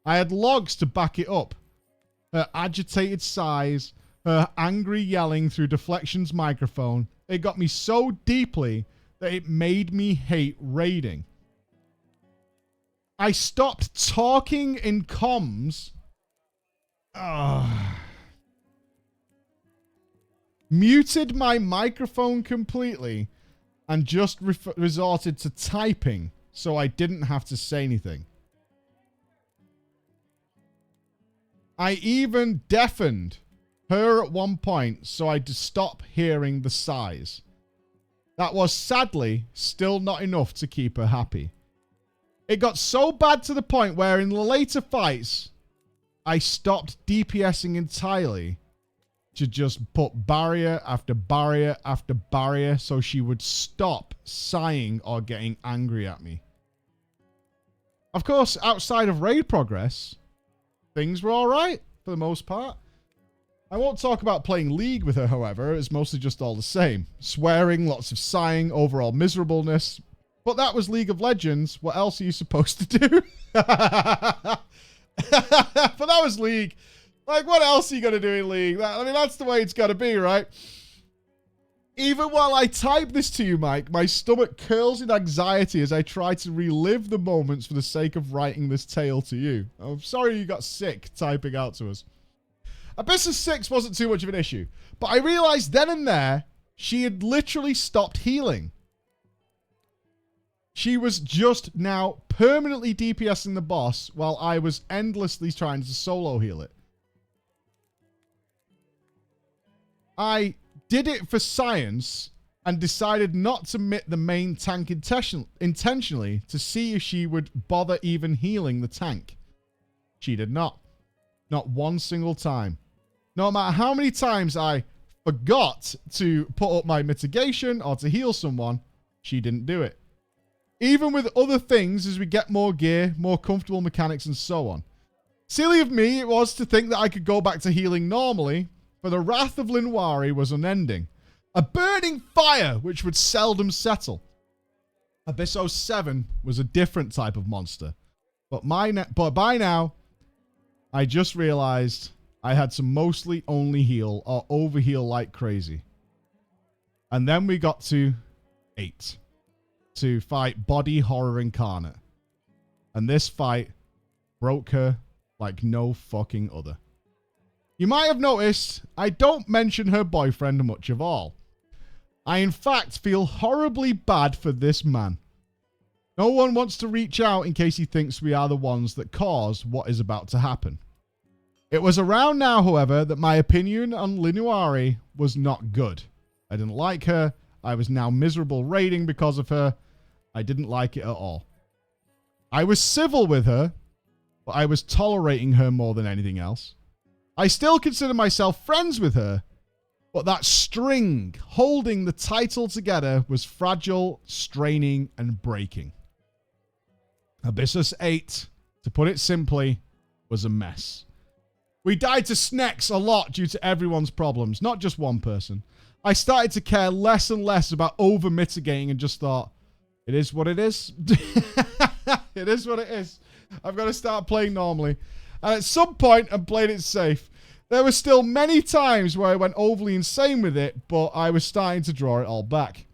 I had logs to back it up. Her agitated sighs, her angry yelling through Deflection's microphone. It got me so deeply that it made me hate raiding. I stopped talking in comms. Muted my microphone completely and just resorted to typing so I didn't have to say anything. I even deafened her at one point so I'd stop hearing the sighs. That was sadly still not enough to keep her happy. It got so bad to the point where in the later fights, I stopped DPSing entirely to just put barrier after barrier after barrier so she would stop sighing or getting angry at me. Of course, outside of raid progress, things were alright for the most part. I won't talk about playing League with her, however. It's mostly just all the same. Swearing, lots of sighing, overall miserableness. But that was League of Legends. What else are you supposed to do? But that was League. Like, what else are you going to do in League? I mean, that's the way it's got to be, right? Even while I type this to you, Mike, my stomach curls in anxiety as I try to relive the moments for the sake of writing this tale to you. I'm sorry you got sick typing out to us. Abyssus 6 wasn't too much of an issue, but I realized then and there She had literally stopped healing. She was just now permanently DPSing the boss while I was endlessly trying to solo heal it. I did it for science and decided not to mit the main tank intentionally to see if she would bother even healing the tank. She did not. Not one single time. No matter how many times I forgot to put up my mitigation or to heal someone, she didn't do it. Even with other things, as we get more gear, more comfortable mechanics, and so on. Silly of me it was to think that I could go back to healing normally, for the wrath of Linwari was unending. A burning fire which would seldom settle. Abyss 07 was a different type of monster. But by now, I just realized I had to mostly only heal or overheal like crazy. And then we got to 8. To fight Body Horror Incarnate. And this fight broke her like no fucking other. You might have noticed I don't mention her boyfriend much of all. I in fact feel horribly bad for this man. No one wants to reach out in case he thinks we are the ones that caused what is about to happen. It was around now, however, that my opinion on Linuari was not good. I didn't like her. I was now miserable raiding because of her. I didn't like it at all. I was civil with her, but I was tolerating her more than anything else. I still consider myself friends with her, but that string holding the title together was fragile, straining, and breaking. Abyssus 8, to put it simply, was a mess. We died to snacks a lot due to everyone's problems, not just one person. I started to care less and less about over-mitigating and just thought, it is what it is. It is what it is. I've got to start playing normally. And at some point, I played it safe. There were still many times where I went overly insane with it, but I was starting to draw it all back.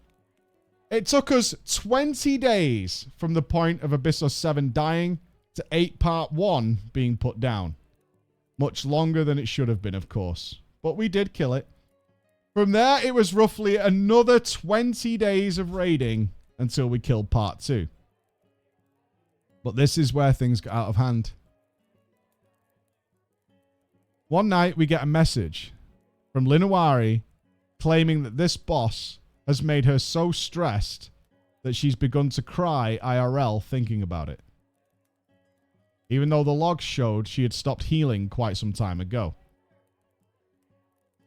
It took us 20 days from the point of Abyss 07 dying to 8 Part 1 being put down. Much longer than it should have been, of course. But we did kill it. From there, it was roughly another 20 days of raiding until we killed Part 2. But this is where things got out of hand. One night, we get a message from Linuari claiming that this boss has made her so stressed that she's begun to cry IRL thinking about it. Even though the logs showed she had stopped healing quite some time ago.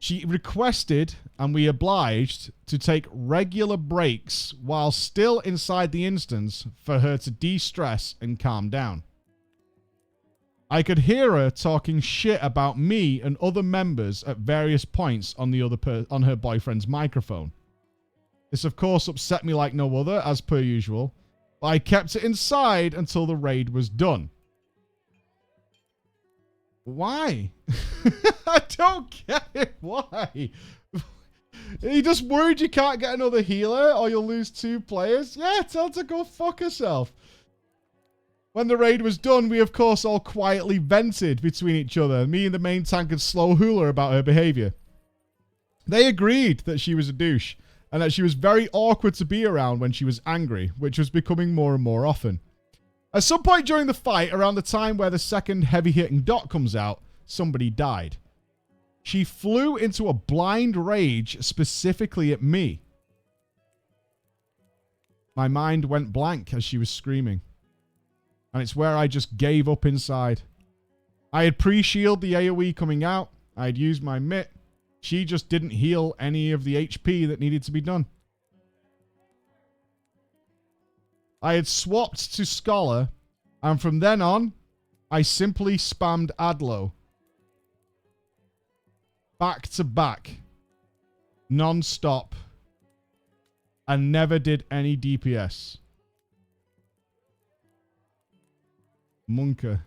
She requested, and we obliged, to take regular breaks while still inside the instance for her to de-stress and calm down. I could hear her talking shit about me and other members at various points on on her boyfriend's microphone. This of course upset me like no other, as per usual, but I kept it inside until the raid was done. Why? I don't get it. Why? Are you just worried you can't get another healer or you'll lose 2 players? Yeah, tell her to go fuck herself. When the raid was done, we of course all quietly vented between each other. Me and the main tank and slow hooler about her behavior. They agreed that she was a douche and that she was very awkward to be around when she was angry, which was becoming more and more often. At some point during the fight, around the time where the second heavy-hitting dot comes out, somebody died. She flew into a blind rage specifically at me. My mind went blank as she was screaming. And it's where I just gave up inside. I had pre-shielded the AoE coming out. I had used my mitt. She just didn't heal any of the HP that needed to be done. I had swapped to Scholar, and from then on, I simply spammed Adlo. Back to back. Non-stop. And never did any DPS. Munker.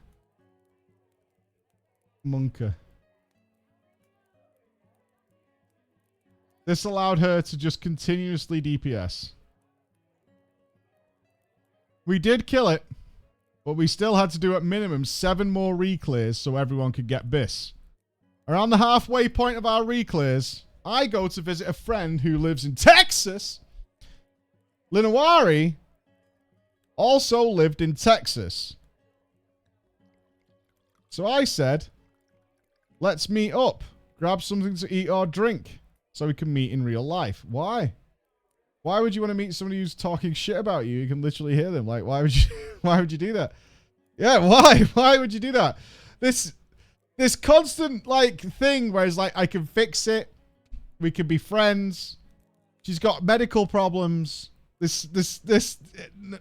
This allowed her to just continuously DPS. We did kill it, but we still had to do at minimum 7 more reclears so everyone could get bis. Around the halfway point of our reclears, I go to visit a friend who lives in Texas. Linawari also lived in Texas. So I said, let's meet up. Grab something to eat or drink so we can meet in real life. Why? Why would you want to meet somebody who's talking shit about you? You can literally hear them. Like, why would you why would you do that? Yeah, why? Why would you do that? This constant like thing where it's like, I can fix it. We could be friends. She's got medical problems.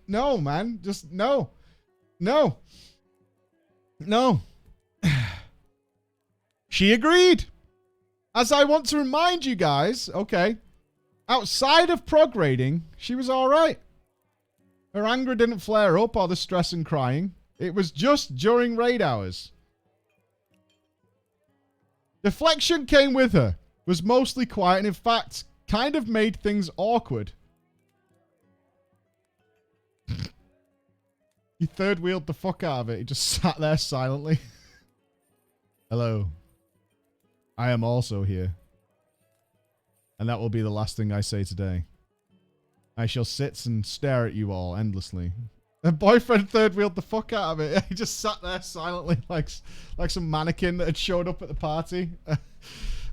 No, man. Just no. No. No. She agreed. As I want to remind you guys, okay, outside of prog raiding, she was all right. Her anger didn't flare up or the stress and crying. It was just during raid hours. Deflection came with her, was mostly quiet, and in fact, kind of made things awkward. He third wheeled the fuck out of it. He just sat there silently. Hello. I am also here. And that will be the last thing I say today. I shall sit and stare at you all endlessly. Her boyfriend third wheeled the fuck out of it. He just sat there silently like some mannequin that had showed up at the party.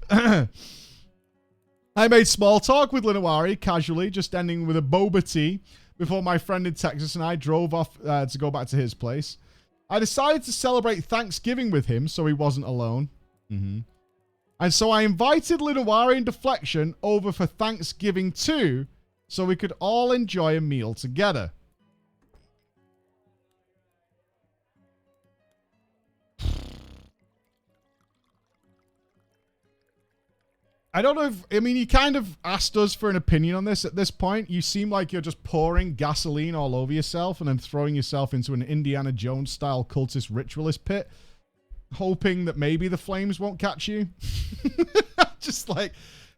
I made small talk with Linawari casually, just ending with a boba tea before my friend in Texas and I drove off to go back to his place. I decided to celebrate Thanksgiving with him so he wasn't alone. And so I invited Linawari and Deflection over for Thanksgiving too, so we could all enjoy a meal together. I don't know if, I mean, you kind of asked us for an opinion on this at this point. You seem like you're just pouring gasoline all over yourself and then throwing yourself into an Indiana Jones style cultist ritualist pit, hoping that maybe the flames won't catch you. Just like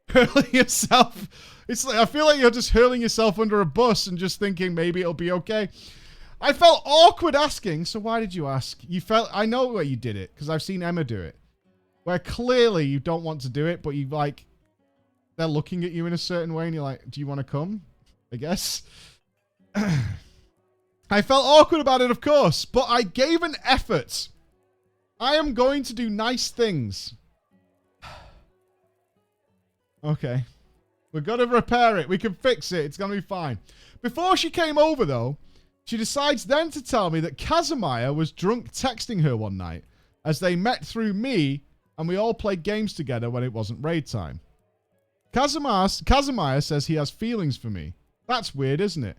hurling yourself. It's like, I feel like you're just hurling yourself under a bus and just thinking maybe it'll be okay. I felt awkward asking, so why did you ask? You felt, I know where you did it because I've seen Emma do it, where clearly you don't want to do it, but you like, they're looking at you in a certain way and you're like, do you want to come? I guess. I felt awkward about it, of course, but I gave an effort. I am going to do nice things. Okay. We've got to repair it. We can fix it. It's going to be fine. Before she came over, though, she decides then to tell me that Kazumaya was drunk texting her one night as they met through me and we all played games together when it wasn't raid time. Kazumaya says he has feelings for me. That's weird, isn't it?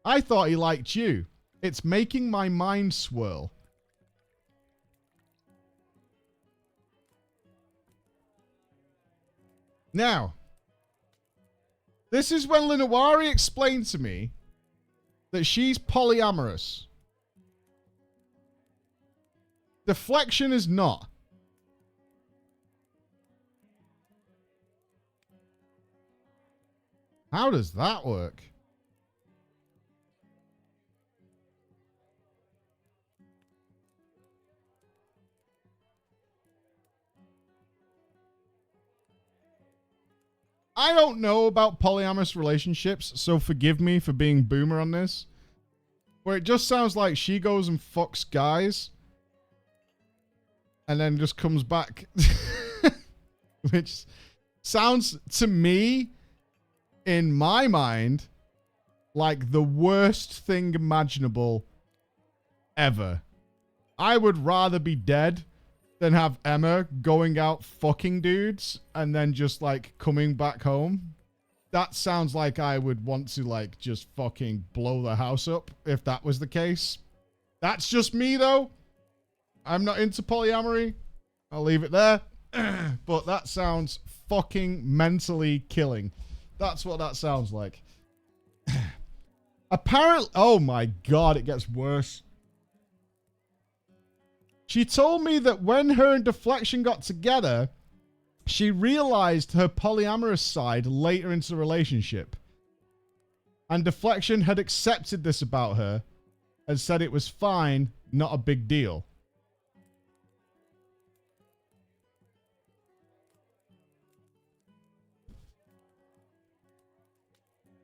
I thought he liked you. It's making my mind swirl. Now, this is when Linawari explained to me that she's polyamorous. Deflection is not. How does that work? I don't know about polyamorous relationships, so forgive me for being boomer on this. Where it just sounds like she goes and fucks guys and then just comes back. Which sounds to me, in my mind, like the worst thing imaginable ever. I would rather be dead than have Emma going out fucking dudes and then just like coming back home. That sounds like I would want to like just fucking blow the house up if that was the case. That's just me though. I'm not into polyamory. I'll leave it there. But that sounds fucking mentally killing. That's what that sounds like. Apparently, oh my God, it gets worse. She told me that when her and Deflection got together, she realized her polyamorous side later into the relationship. And Deflection had accepted this about her and said it was fine, not a big deal.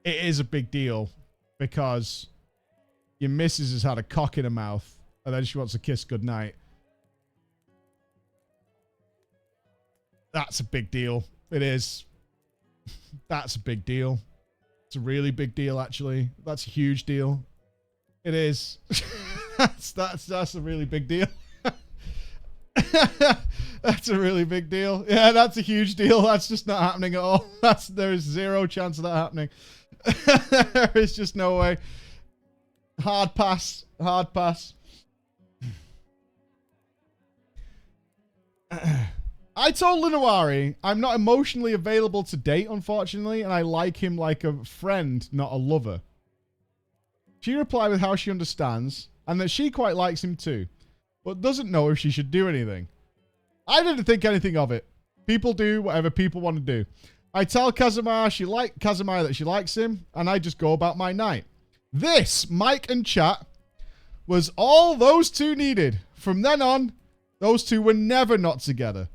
it is a big deal because your missus has had a cock in her mouth and then she wants a kiss goodnight. That's a big deal. It is. That's a big deal. It's a really big deal, actually. That's a huge deal. It is. that's a really big deal. That's a really big deal. Yeah, that's a huge deal. That's just not happening at all. There is zero chance of that happening. There is just no way. Hard pass. Hard pass. I told Linawari I'm not emotionally available to date, unfortunately, and I like him like a friend, not a lover. She replied with how she understands, and that she quite likes him too, but doesn't know if she should do anything. I didn't think anything of it. People do whatever people want to do. I tell Kazumaya that she likes him, and I just go about my night. This, Mike and chat, was all those two needed. From then on, those two were never not together.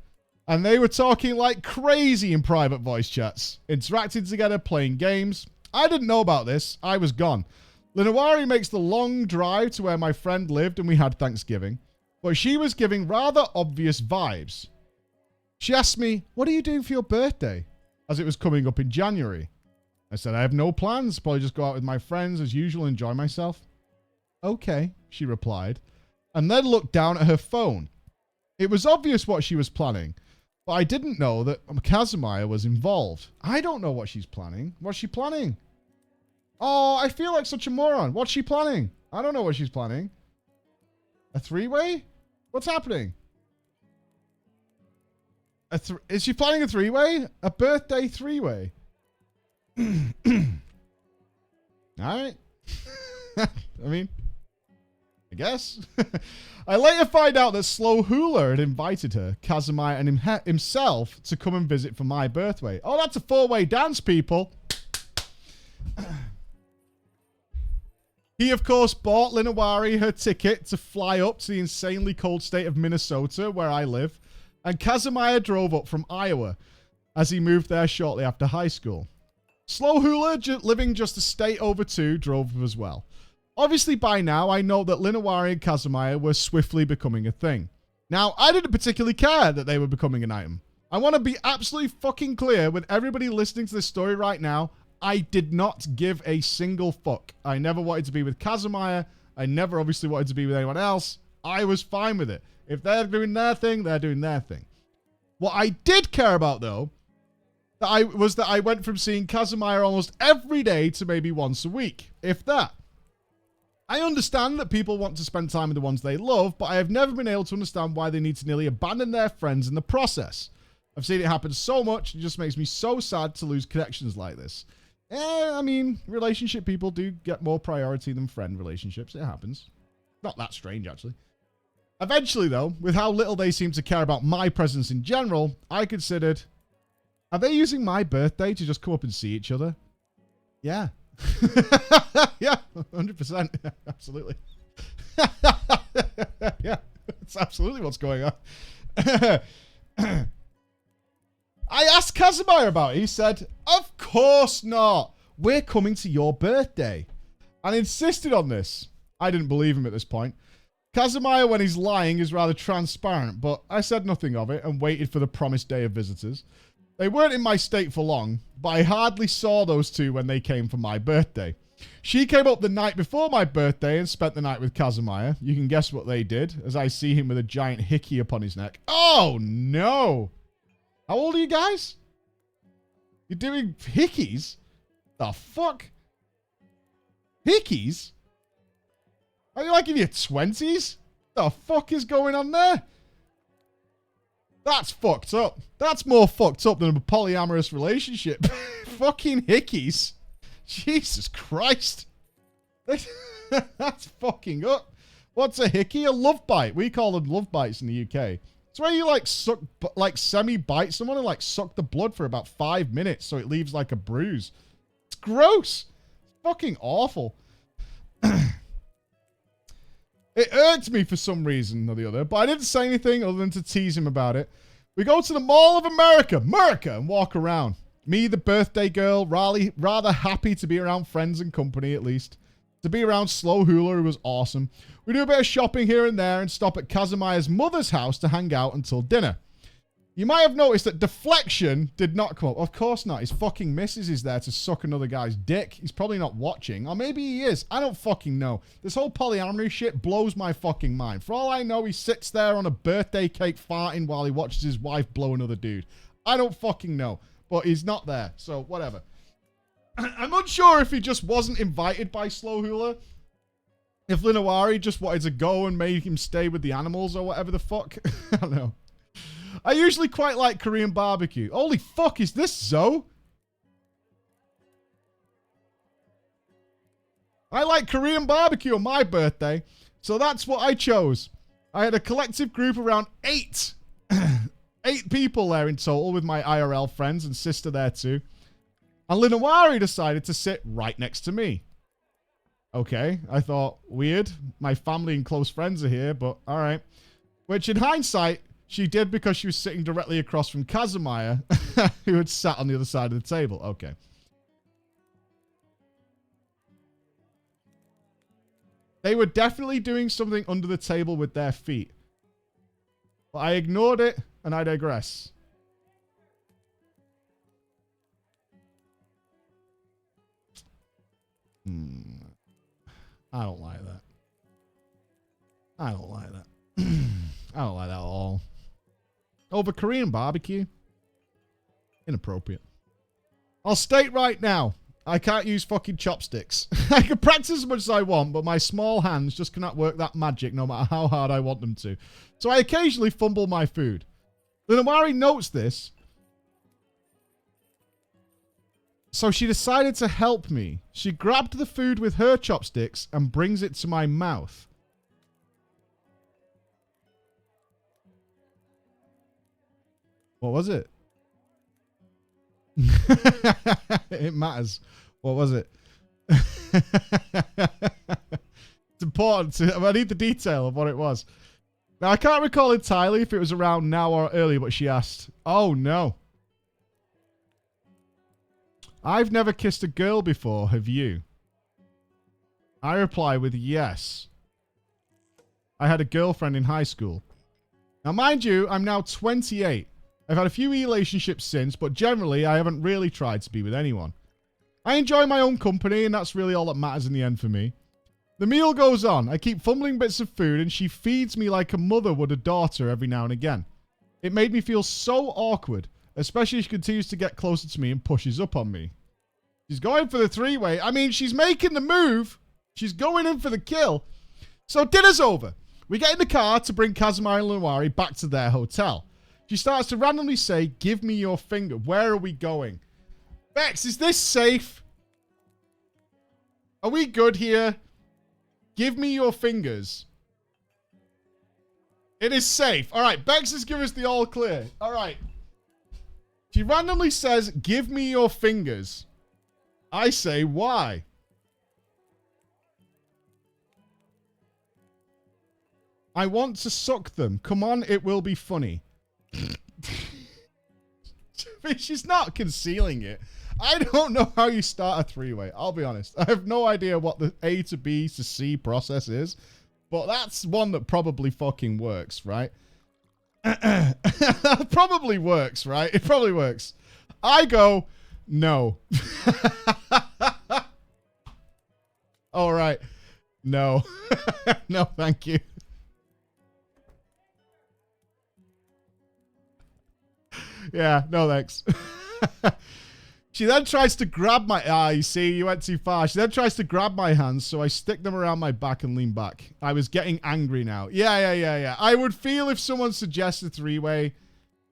And they were talking like crazy in private voice chats, interacting together, playing games. I didn't know about this. I was gone. Linawari makes the long drive to where my friend lived and we had Thanksgiving. But she was giving rather obvious vibes. She asked me, what are you doing for your birthday? As it was coming up in January. I said, I have no plans. Probably just go out with my friends as usual, enjoy myself. Okay, she replied. And then looked down at her phone. It was obvious what she was planning. But I didn't know that Kazumaya was involved. I don't know what she's planning. What's she planning? Oh, I feel like such a moron. What's she planning? I don't know what she's planning. A three-way? What's happening? Is she planning a three-way? A birthday three-way? All right. I mean, I guess. I later find out that Slow Hula had invited her, Kazumaya, and himself to come and visit for my birthday. Oh, that's a four-way dance, people. He, of course, bought Linawari her ticket to fly up to the insanely cold state of Minnesota, where I live, and Kazumaya drove up from Iowa, as he moved there shortly after high school. Slow Hula, living just a state over too, drove as well. Obviously, by now, I know that Linawari and Kazumaya were swiftly becoming a thing. Now, I didn't particularly care that they were becoming an item. I want to be absolutely fucking clear with everybody listening to this story right now. I did not give a single fuck. I never wanted to be with Kazumaya. I never obviously wanted to be with anyone else. I was fine with it. If they're doing their thing, they're doing their thing. What I did care about, though, was that I went from seeing Kazumaya almost every day to maybe once a week, if that. I understand that people want to spend time with the ones they love, but I have never been able to understand why they need to nearly abandon their friends in the process. I've seen it happen so much, it just makes me so sad to lose connections like this. I mean, relationship people do get more priority than friend relationships. It happens. Not that strange, actually. Eventually, though, with how little they seem to care about my presence in general, I considered, are they using my birthday to just come up and see each other? Yeah. Yeah, 100%. Absolutely. Yeah, that's absolutely what's going on. I asked Kazumaya about it. He said, of course not. We're coming to your birthday. And insisted on this. I didn't believe him at this point. Kazumaya, when he's lying, is rather transparent, but I said nothing of it and waited for the promised day of visitors. They weren't in my state for long, but I hardly saw those two when they came for my birthday. She came up the night before my birthday and spent the night with Kazumaya. You can guess what they did, as I see him with a giant hickey upon his neck. Oh, no. How old are you guys? You're doing hickeys? The fuck? Hickeys? Are you like in your 20s? The fuck is going on there? That's fucked up. That's more fucked up than a polyamorous relationship. Fucking hickeys. Jesus Christ. That's fucking up. What's a hickey? A love bite. We call them love bites in the UK. It's where you like suck, like semi-bite someone and like suck the blood for about 5 minutes so it leaves like a bruise. It's gross. It's fucking awful. It irked me for some reason or the other, but I didn't say anything other than to tease him about it. We go to the Mall of America, and walk around. Me, the birthday girl, rather happy to be around friends and company at least. To be around Slow Hula, who was awesome. We do a bit of shopping here and there and stop at Kazumaya's mother's house to hang out until dinner. You might have noticed that Deflection did not come up. Of course not. His fucking missus is there to suck another guy's dick. He's probably not watching. Or maybe he is. I don't fucking know. This whole polyamory shit blows my fucking mind. For all I know, he sits there on a birthday cake farting while he watches his wife blow another dude. I don't fucking know. But he's not there. So, whatever. I'm unsure if he just wasn't invited by Slow Hula. If Linawari just wanted to go and make him stay with the animals or whatever the fuck. I don't know. I usually quite like Korean barbecue. Holy fuck, is this Zoe? I like Korean barbecue on my birthday, so that's what I chose. I had a collective group around 8. 8 people there in total with my IRL friends and sister there too. And Linawari decided to sit right next to me. Okay, I thought, weird. My family and close friends are here, but alright. Which in hindsight, she did because she was sitting directly across from Kazumaya, who had sat on the other side of the table. Okay. They were definitely doing something under the table with their feet. But I ignored it, and I digress. I don't like that. I don't like that. I don't like that at all. Over Korean barbecue? Inappropriate. I'll state right now, I can't use fucking chopsticks. I can practice as much as I want, but my small hands just cannot work that magic no matter how hard I want them to. So I occasionally fumble my food. Linawari notes this, so she decided to help me. She grabbed the food with her chopsticks and brings it to my mouth. What was it? It matters. What was it? It's important. I need the detail of what it was. Now, I can't recall entirely if it was around now or early, but she asked. Oh, no. I've never kissed a girl before, have you? I reply with yes. I had a girlfriend in high school. Now, mind you, I'm now 28. I've had a few relationships since, but generally, I haven't really tried to be with anyone. I enjoy my own company, and that's really all that matters in the end for me. The meal goes on. I keep fumbling bits of food, and she feeds me like a mother would a daughter every now and again. It made me feel so awkward, especially as she continues to get closer to me and pushes up on me. She's going for the three-way. I mean, she's making the move. She's going in for the kill. So dinner's over. We get in the car to bring Kazuma and Lunwari back to their hotel. She starts to randomly say, give me your finger. Where are we going? Bex, is this safe? Are we good here? Give me your fingers. It is safe. All right, Bex has given us the all clear. All right. She randomly says, give me your fingers. I say, why? I want to suck them. Come on, it will be funny. She's not concealing it. I don't know how you start a three-way. I'll be honest. I have no idea what the A to B to C process is. But that's one that probably fucking works, right? That probably works, right? It probably works. I go, no. All right. No. No, thank you. Yeah, no thanks. She then tries to grab my... you see, you went too far. She then tries to grab my hands, so I stick them around my back and lean back. I was getting angry now. Yeah. I would feel if someone suggests a three-way,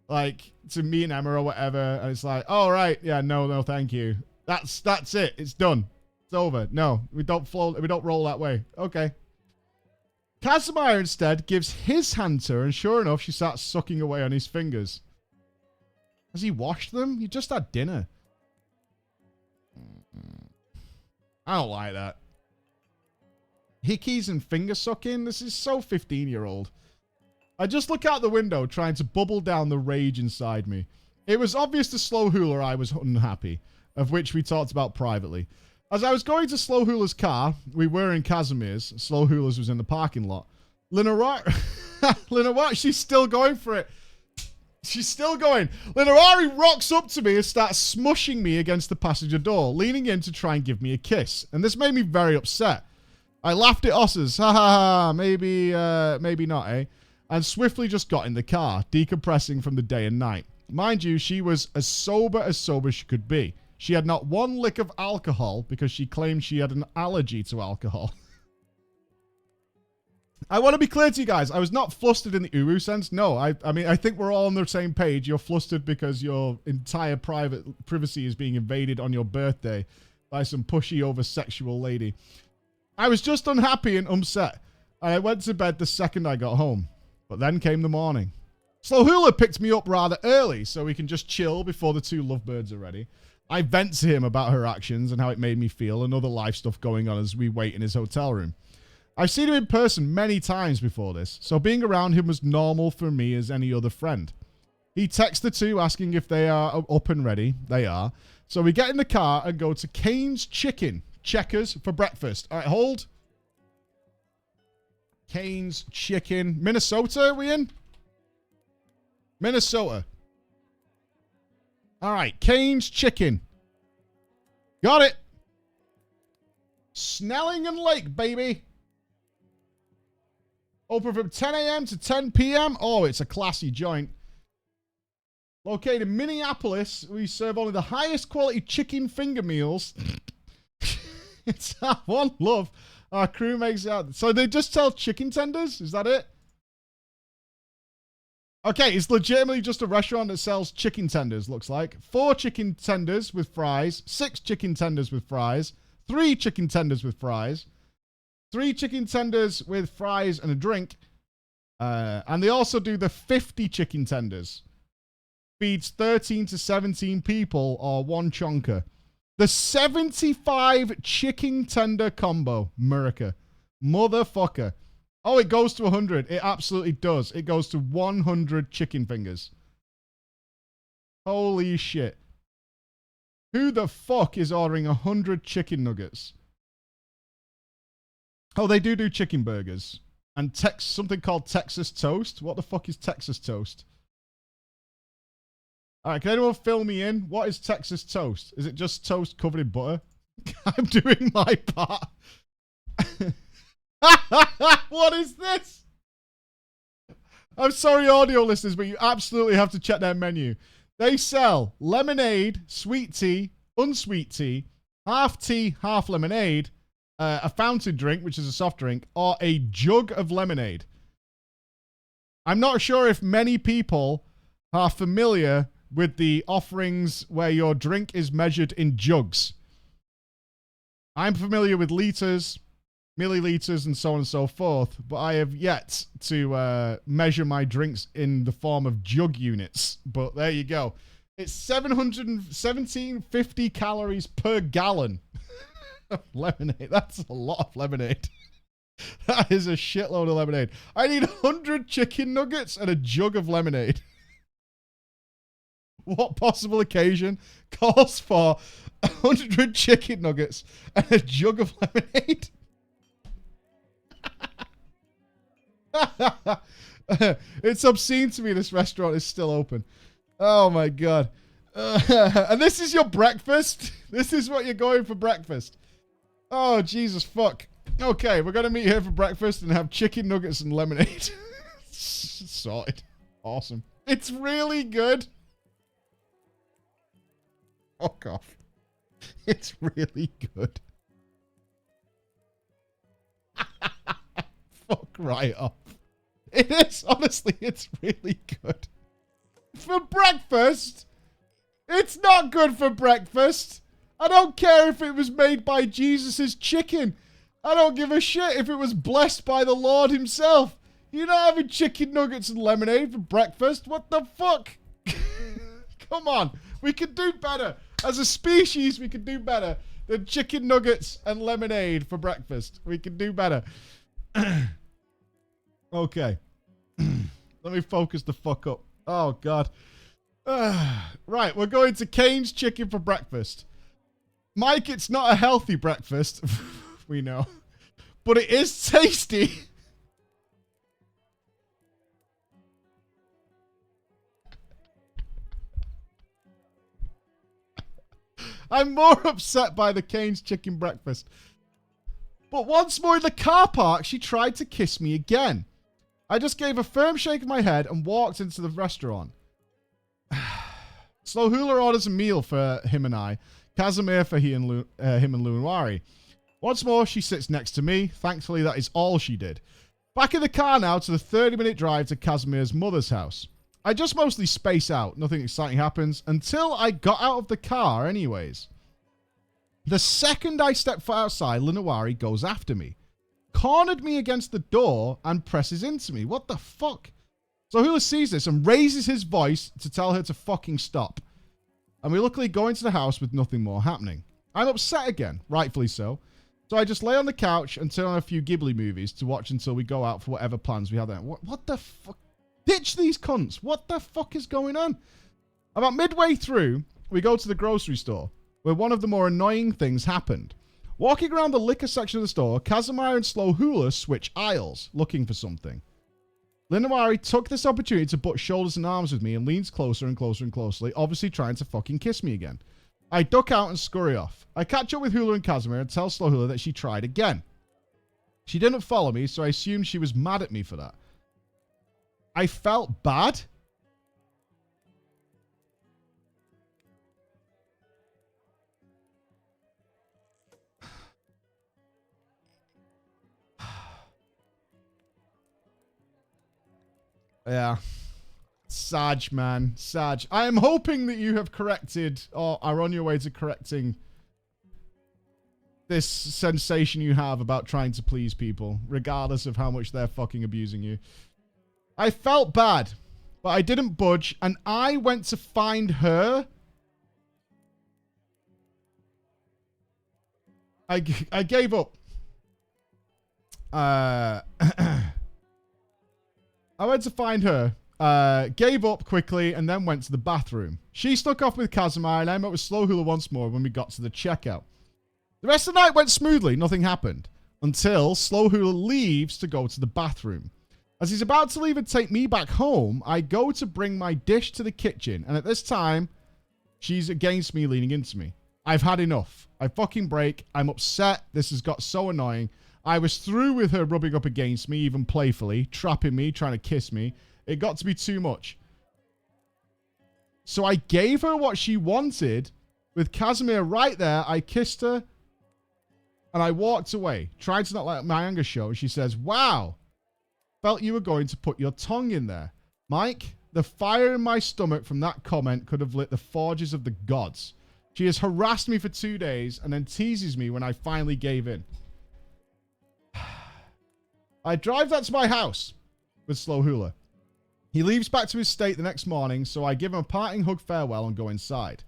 like, to me and Emma or whatever, and it's like, oh, right, yeah, no, thank you. That's it. It's done. It's over. No, we don't roll that way. Okay. Kazumaya instead gives his hand to her, and sure enough, she starts sucking away on his fingers. Has he washed them? He just had dinner. I don't like that. Hickeys and finger sucking? This is so 15-year-old. I just look out the window trying to bubble down the rage inside me. It was obvious to Slow Hula I was unhappy, of which we talked about privately. As I was going to Slow Hula's car, we were in Casimir's. Slow Hula's was in the parking lot. Linawari, she's still going for it. She's still going. Linawari rocks up to me and starts smushing me against the passenger door, leaning in to try and give me a kiss. And this made me very upset. I laughed at Osses. Ha ha ha. Maybe not, eh? And swiftly just got in the car, decompressing from the day and night. Mind you, she was as sober she could be. She had not one lick of alcohol because she claimed she had an allergy to alcohol. I want to be clear to you guys. I was not flustered in the uwu sense. No, I mean, I think we're all on the same page. You're flustered because your entire privacy is being invaded on your birthday by some pushy over sexual lady. I was just unhappy and upset. And I went to bed the second I got home. But then came the morning. Slow Hula picked me up rather early so we can just chill before the two lovebirds are ready. I vent to him about her actions and how it made me feel and other life stuff going on as we wait in his hotel room. I've seen him in person many times before this, so being around him was normal for me as any other friend. He texts the two asking if they are up and ready. They are. So we get in the car and go to Kane's Chicken Checkers for breakfast. All right, hold. Kane's Chicken. Minnesota, are we in? Minnesota. All right, Kane's Chicken. Got it. Snelling and Lake, baby. Open from 10 a.m. to 10 p.m. Oh, it's a classy joint. Located in Minneapolis, we serve only the highest quality chicken finger meals. It's our one love. Our crew makes out. So they just sell chicken tenders? Is that it? Okay, it's legitimately just a restaurant that sells chicken tenders, looks like. 4 chicken tenders with fries, 6 chicken tenders with fries, 3 chicken tenders with fries, 3 chicken tenders with fries and a drink. And they also do the 50 chicken tenders. Feeds 13 to 17 people or 1 chonker. The 75 chicken tender combo. America. Motherfucker. Oh, it goes to 100. It absolutely does. It goes to 100 chicken fingers. Holy shit. Who the fuck is ordering 100 chicken nuggets? Oh, they do chicken burgers. And something called Texas toast. What the fuck is Texas toast? All right, can anyone fill me in? What is Texas toast? Is it just toast covered in butter? I'm doing my part. What is this? I'm sorry, audio listeners, but you absolutely have to check their menu. They sell lemonade, sweet tea, unsweet tea, half lemonade, a fountain drink, which is a soft drink, or a jug of lemonade. I'm not sure if many people are familiar with the offerings where your drink is measured in jugs. I'm familiar with liters, milliliters, and so on and so forth, but I have yet to measure my drinks in the form of jug units. But there you go. It's 717.50 calories per gallon of lemonade. That's a lot of lemonade. That is a shitload of lemonade. I need 100 chicken nuggets and a jug of lemonade. What possible occasion calls for 100 chicken nuggets and a jug of lemonade? It's obscene to me this restaurant is still open. Oh my god. And this is your breakfast? This is what you're going for breakfast? Oh, Jesus fuck. Okay, we're going to meet here for breakfast and have chicken nuggets and lemonade. Sorted. Awesome. It's really good. Fuck off. It's really good. Fuck right off. It is, honestly, it's really good. For breakfast? It's not good for breakfast. I don't care if it was made by Jesus' chicken. I don't give a shit if it was blessed by the Lord himself. You're not having chicken nuggets and lemonade for breakfast. What the fuck? Come on. We could do better. As a species, we could do better than chicken nuggets and lemonade for breakfast. We could do better. Okay. Let me focus the fuck up. Oh, God. Right, we're going to Kane's Chicken for breakfast. Mike, it's not a healthy breakfast. We know. But it is tasty. I'm more upset by the Kane's Chicken breakfast. But once more in the car park, she tried to kiss me again. I just gave a firm shake of my head and walked into the restaurant. Slow Hula orders a meal for him and I. Casimir for him and Lunwari. Once more, she sits next to me. Thankfully, that is all she did. Back in the car now to the 30-minute drive to Casimir's mother's house. I just mostly space out. Nothing exciting happens until I got out of the car anyways. The second I step foot outside, Lunwari goes after me. Cornered me against the door and presses into me. What the fuck? So Hula sees this and raises his voice to tell her to fucking stop. And we luckily go into the house with nothing more happening. I'm upset again, rightfully so. So I just lay on the couch and turn on a few Ghibli movies to watch until we go out for whatever plans we have there. What the fuck? Ditch these cunts. What the fuck is going on? About midway through, we go to the grocery store, where one of the more annoying things happened. Walking around the liquor section of the store, Casimir and Slow Hula switch aisles, looking for something. Lunwari took this opportunity to butt shoulders and arms with me and leans closer and closer and closely, obviously trying to fucking kiss me again. I duck out and scurry off. I catch up with Hula and Casimir and tell Slow Hula that she tried again. She didn't follow me, so I assumed she was mad at me for that. I felt bad. Yeah. Saj, man. Saj. I am hoping that you have corrected or are on your way to correcting this sensation you have about trying to please people, regardless of how much they're fucking abusing you. I felt bad, but I didn't budge, and I went to find her. I gave up. I went to find her, gave up quickly, and then went to the bathroom. She stuck off with Casimir, and I met with Slow Hula once more when we got to the checkout. The rest of the night went smoothly. Nothing happened until Slow Hula leaves to go to the bathroom. As he's about to leave and take me back home, I go to bring my dish to the kitchen, and at this time, she's against me, leaning into me. I've had enough. I fucking break. I'm upset. This has got so annoying. I was through with her rubbing up against me, even playfully, trapping me, trying to kiss me. It got to be too much. So I gave her what she wanted. With Casimir right there, I kissed her, and I walked away, trying to not let my anger show. She says, wow. Felt you were going to put your tongue in there. Mike, the fire in my stomach from that comment could have lit the forges of the gods. She has harassed me for 2 days and then teases me when I finally gave in. I drive that to my house with Slow Hula. He leaves back to his state the next morning, so I give him a parting hug farewell and go inside.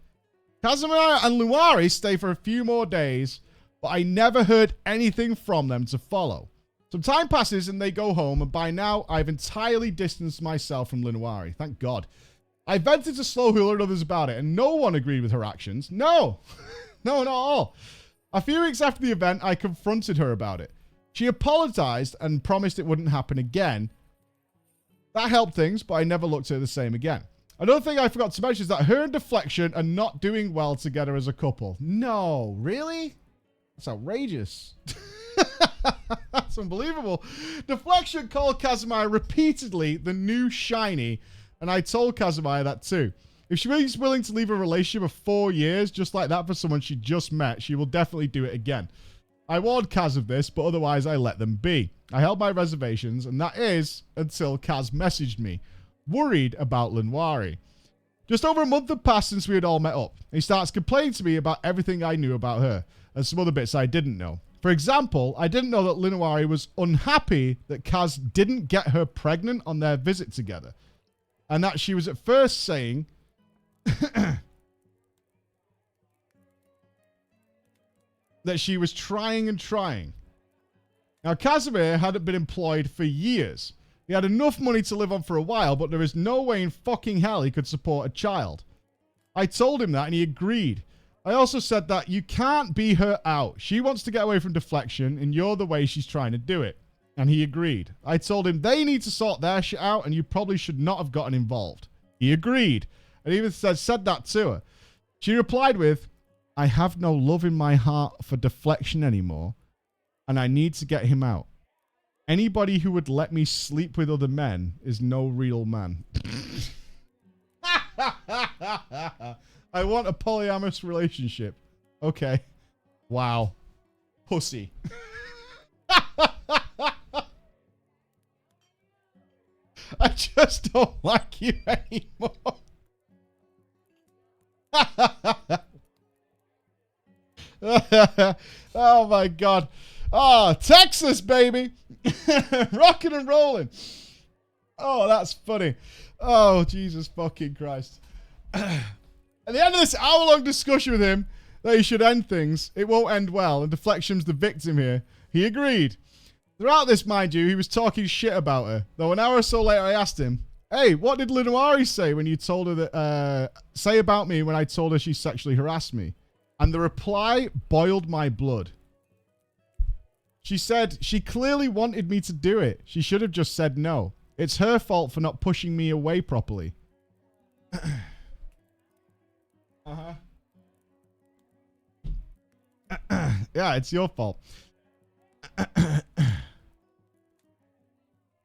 Casimir and Lunwari stay for a few more days, but I never heard anything from them to follow. Some time passes and they go home, and by now I've entirely distanced myself from Lunwari. Thank God. I vented to Slow Hula and others about it, and no one agreed with her actions. No. No, not at all. A few weeks after the event, I confronted her about it. She apologized and promised it wouldn't happen again. That helped things, but I never looked at her the same again. Another thing I forgot to mention is that her and Deflection are not doing well together as a couple. No, really? That's outrageous. That's unbelievable. Deflection called Casimir repeatedly the new shiny, and I told Casimir that too. If she's willing to leave a relationship of 4 years just like that for someone she just met, she will definitely do it again. I warned Kaz of this, but otherwise I let them be. I held my reservations, and that is until Kaz messaged me, worried about Lunwari. Just over a month had passed since we had all met up. He starts complaining to me about everything I knew about her, and some other bits I didn't know. For example, I didn't know that Lunwari was unhappy that Kaz didn't get her pregnant on their visit together, and that she was at first saying that she was trying and trying. Now, Casimir hadn't been employed for years, He had enough money to live on for a while, but there is no way in fucking hell he could support a child. I told him that and he agreed. I also said that you can't be her out. She wants to get away from deflection and you're the way she's trying to do it. And he agreed. I told him they need to sort their shit out and you probably should not have gotten involved. He agreed. And even said that to her. She replied with, I have no love in my heart for deflection anymore and I need to get him out. Anybody who would let me sleep with other men is no real man. I want a polyamorous relationship. Okay. Wow. Pussy. I just don't like you anymore. Oh my God. Oh, Texas, baby. Rocking and rolling. Oh, that's funny. Oh, Jesus fucking Christ. At the end of this hour-long discussion with him that he should end things, it won't end well, and Deflection's the victim here. He agreed. Throughout this, mind you, he was talking shit about her. Though an hour or so later, I asked him, hey, what did Linoiri say when you told her that, say about me when I told her she sexually harassed me? And the reply boiled my blood. She said she clearly wanted me to do it. She should have just said no. It's her fault for not pushing me away properly. Uh-huh. Yeah, it's your fault.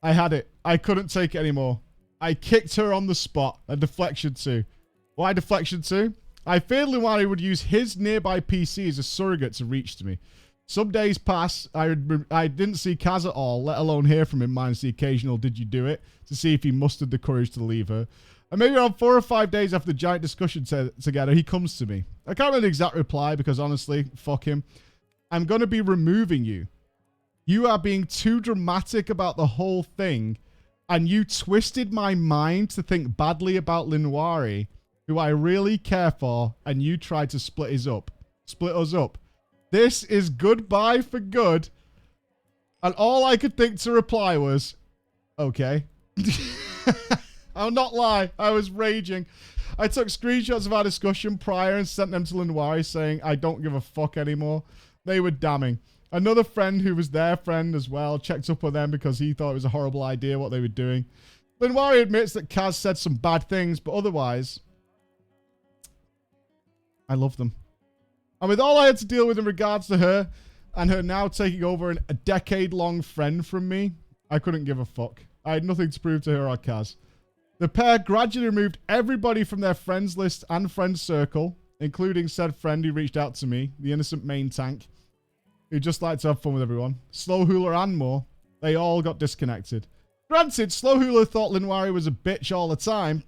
I had it. I couldn't take it anymore. I kicked her on the spot. A deflection too. Why deflection too? I feared Luwani would use his nearby PC as a surrogate to reach to me. Some days pass. I didn't see Kaz at all, let alone hear from him minus the occasional did you do it, to see if he mustered the courage to leave her. And maybe around 4 or 5 days after the giant discussion together, he comes to me. I can't remember the exact reply because honestly, fuck him. I'm going to be removing you. You are being too dramatic about the whole thing. And you twisted my mind to think badly about Linoiri, who I really care for, and you tried to split us up. This is goodbye for good. And all I could think to reply was, okay. I'll not lie. I was raging. I took screenshots of our discussion prior and sent them to Linoiri saying, I don't give a fuck anymore. They were damning. Another friend who was their friend as well checked up on them because he thought it was a horrible idea what they were doing. Linoiri admits that Kaz said some bad things, but otherwise, I love them. And with all I had to deal with in regards to her, and her now taking over a decade-long friend from me, I couldn't give a fuck. I had nothing to prove to her or Kaz. The pair gradually removed everybody from their friends list and friend circle, including said friend who reached out to me, the innocent main tank, who just liked to have fun with everyone. Slow Hula and more. They all got disconnected. Granted, Slow Hula thought Linoiri was a bitch all the time.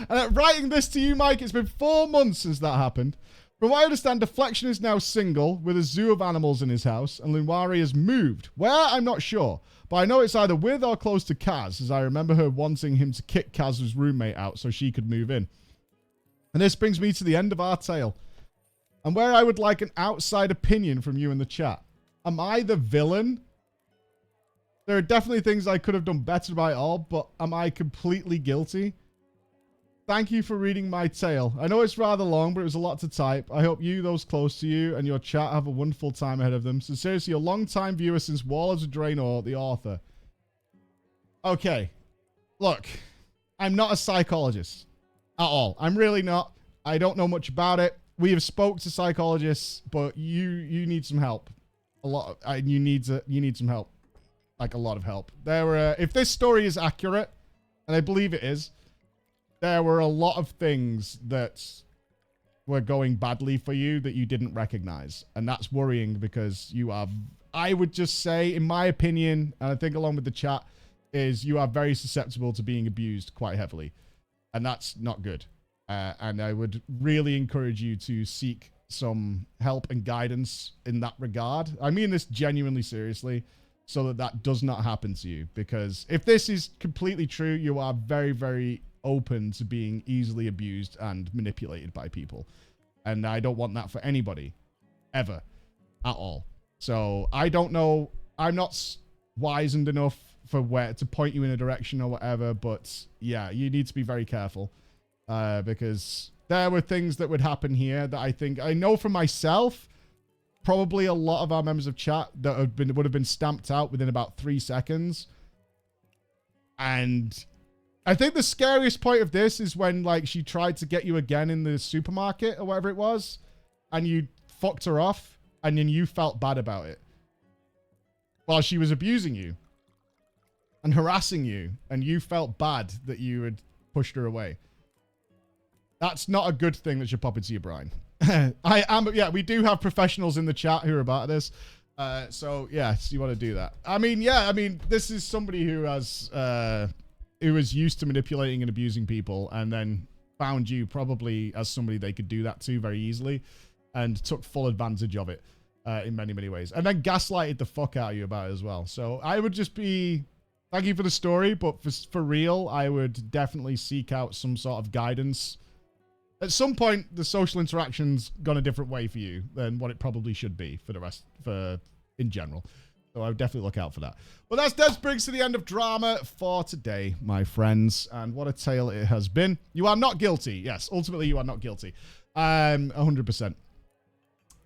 And writing this to you, Mike, it's been 4 months since that happened. From what I understand, Deflection is now single with a zoo of animals in his house, and Linoiri has moved. Where? I'm not sure. But I know it's either with or close to Kaz, as I remember her wanting him to kick Kaz's roommate out so she could move in. And this brings me to the end of our tale, and where I would like an outside opinion from you in the chat. Am I the villain? There are definitely things I could have done better by it all, but am I completely guilty? Thank you for reading my tale. I know it's rather long, but it was a lot to type. I hope you, those close to you, and your chat have a wonderful time ahead of them. Sincerely, a long-time viewer since Warlords of Draenor, the author. Okay. Look, I'm not a psychologist at all. I'm really not. I don't know much about it. We have spoke to psychologists, but you need some help. You need some help. Like a lot of help. If this story is accurate, and I believe it is, there were a lot of things that were going badly for you that you didn't recognize. And that's worrying because you are, I would just say, in my opinion, and I think along with the chat, is you are very susceptible to being abused quite heavily. And that's not good. And I would really encourage you to seek some help and guidance in that regard. I mean this genuinely seriously, so that that does not happen to you. Because if this is completely true, you are very, very open to being easily abused and manipulated by people. And I don't want that for anybody. Ever. At all. So, I don't know. I'm not wizened enough for where to point you in a direction or whatever. But yeah, you need to be very careful because there were things that would happen here that I know for myself. Probably a lot of our members of chat that would have been stamped out within about 3 seconds. And I think the scariest point of this is when like she tried to get you again in the supermarket or whatever it was, and you fucked her off, and then you felt bad about it while she was abusing you and harassing you, and you felt bad that you had pushed her away. That's not a good thing that should pop into your brain. Yeah, we do have professionals in the chat who are about this. So yes, you want to do that. I mean, this is somebody who has, who is used to manipulating and abusing people, and then found you probably as somebody they could do that to very easily, and took full advantage of it, in many, many ways. And then gaslighted the fuck out of you about it as well. So I would just be, thank you for the story, but for real, I would definitely seek out some sort of guidance. At some point, the social interaction's gone a different way for you than what it probably should be for the rest, in general. So I would definitely look out for that. But that brings to the end of drama for today, my friends. And what a tale it has been. You are not guilty. Yes, ultimately you are not guilty. 100%.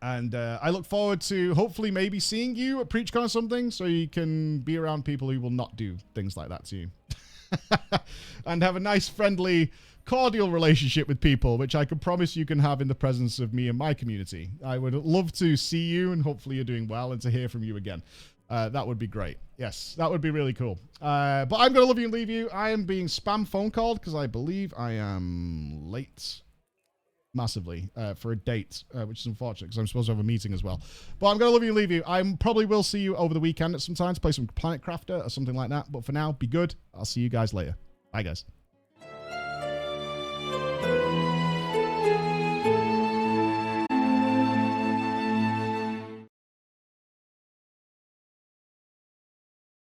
And I look forward to hopefully maybe seeing you at PreachCon or something, so you can be around people who will not do things like that to you. And have a nice, friendly, cordial relationship with people, which I can promise you can have in the presence of me and my community. I would love to see you, and hopefully you're doing well, and to hear from you again. That would be great. Yes, that would be really cool. But I'm going to love you and leave you. I am being spam phone called because I believe I am late massively for a date, which is unfortunate because I'm supposed to have a meeting as well. But I'm going to love you and leave you. I probably will see you over the weekend at some time to play some Planet Crafter or something like that. But for now, be good. I'll see you guys later. Bye, guys.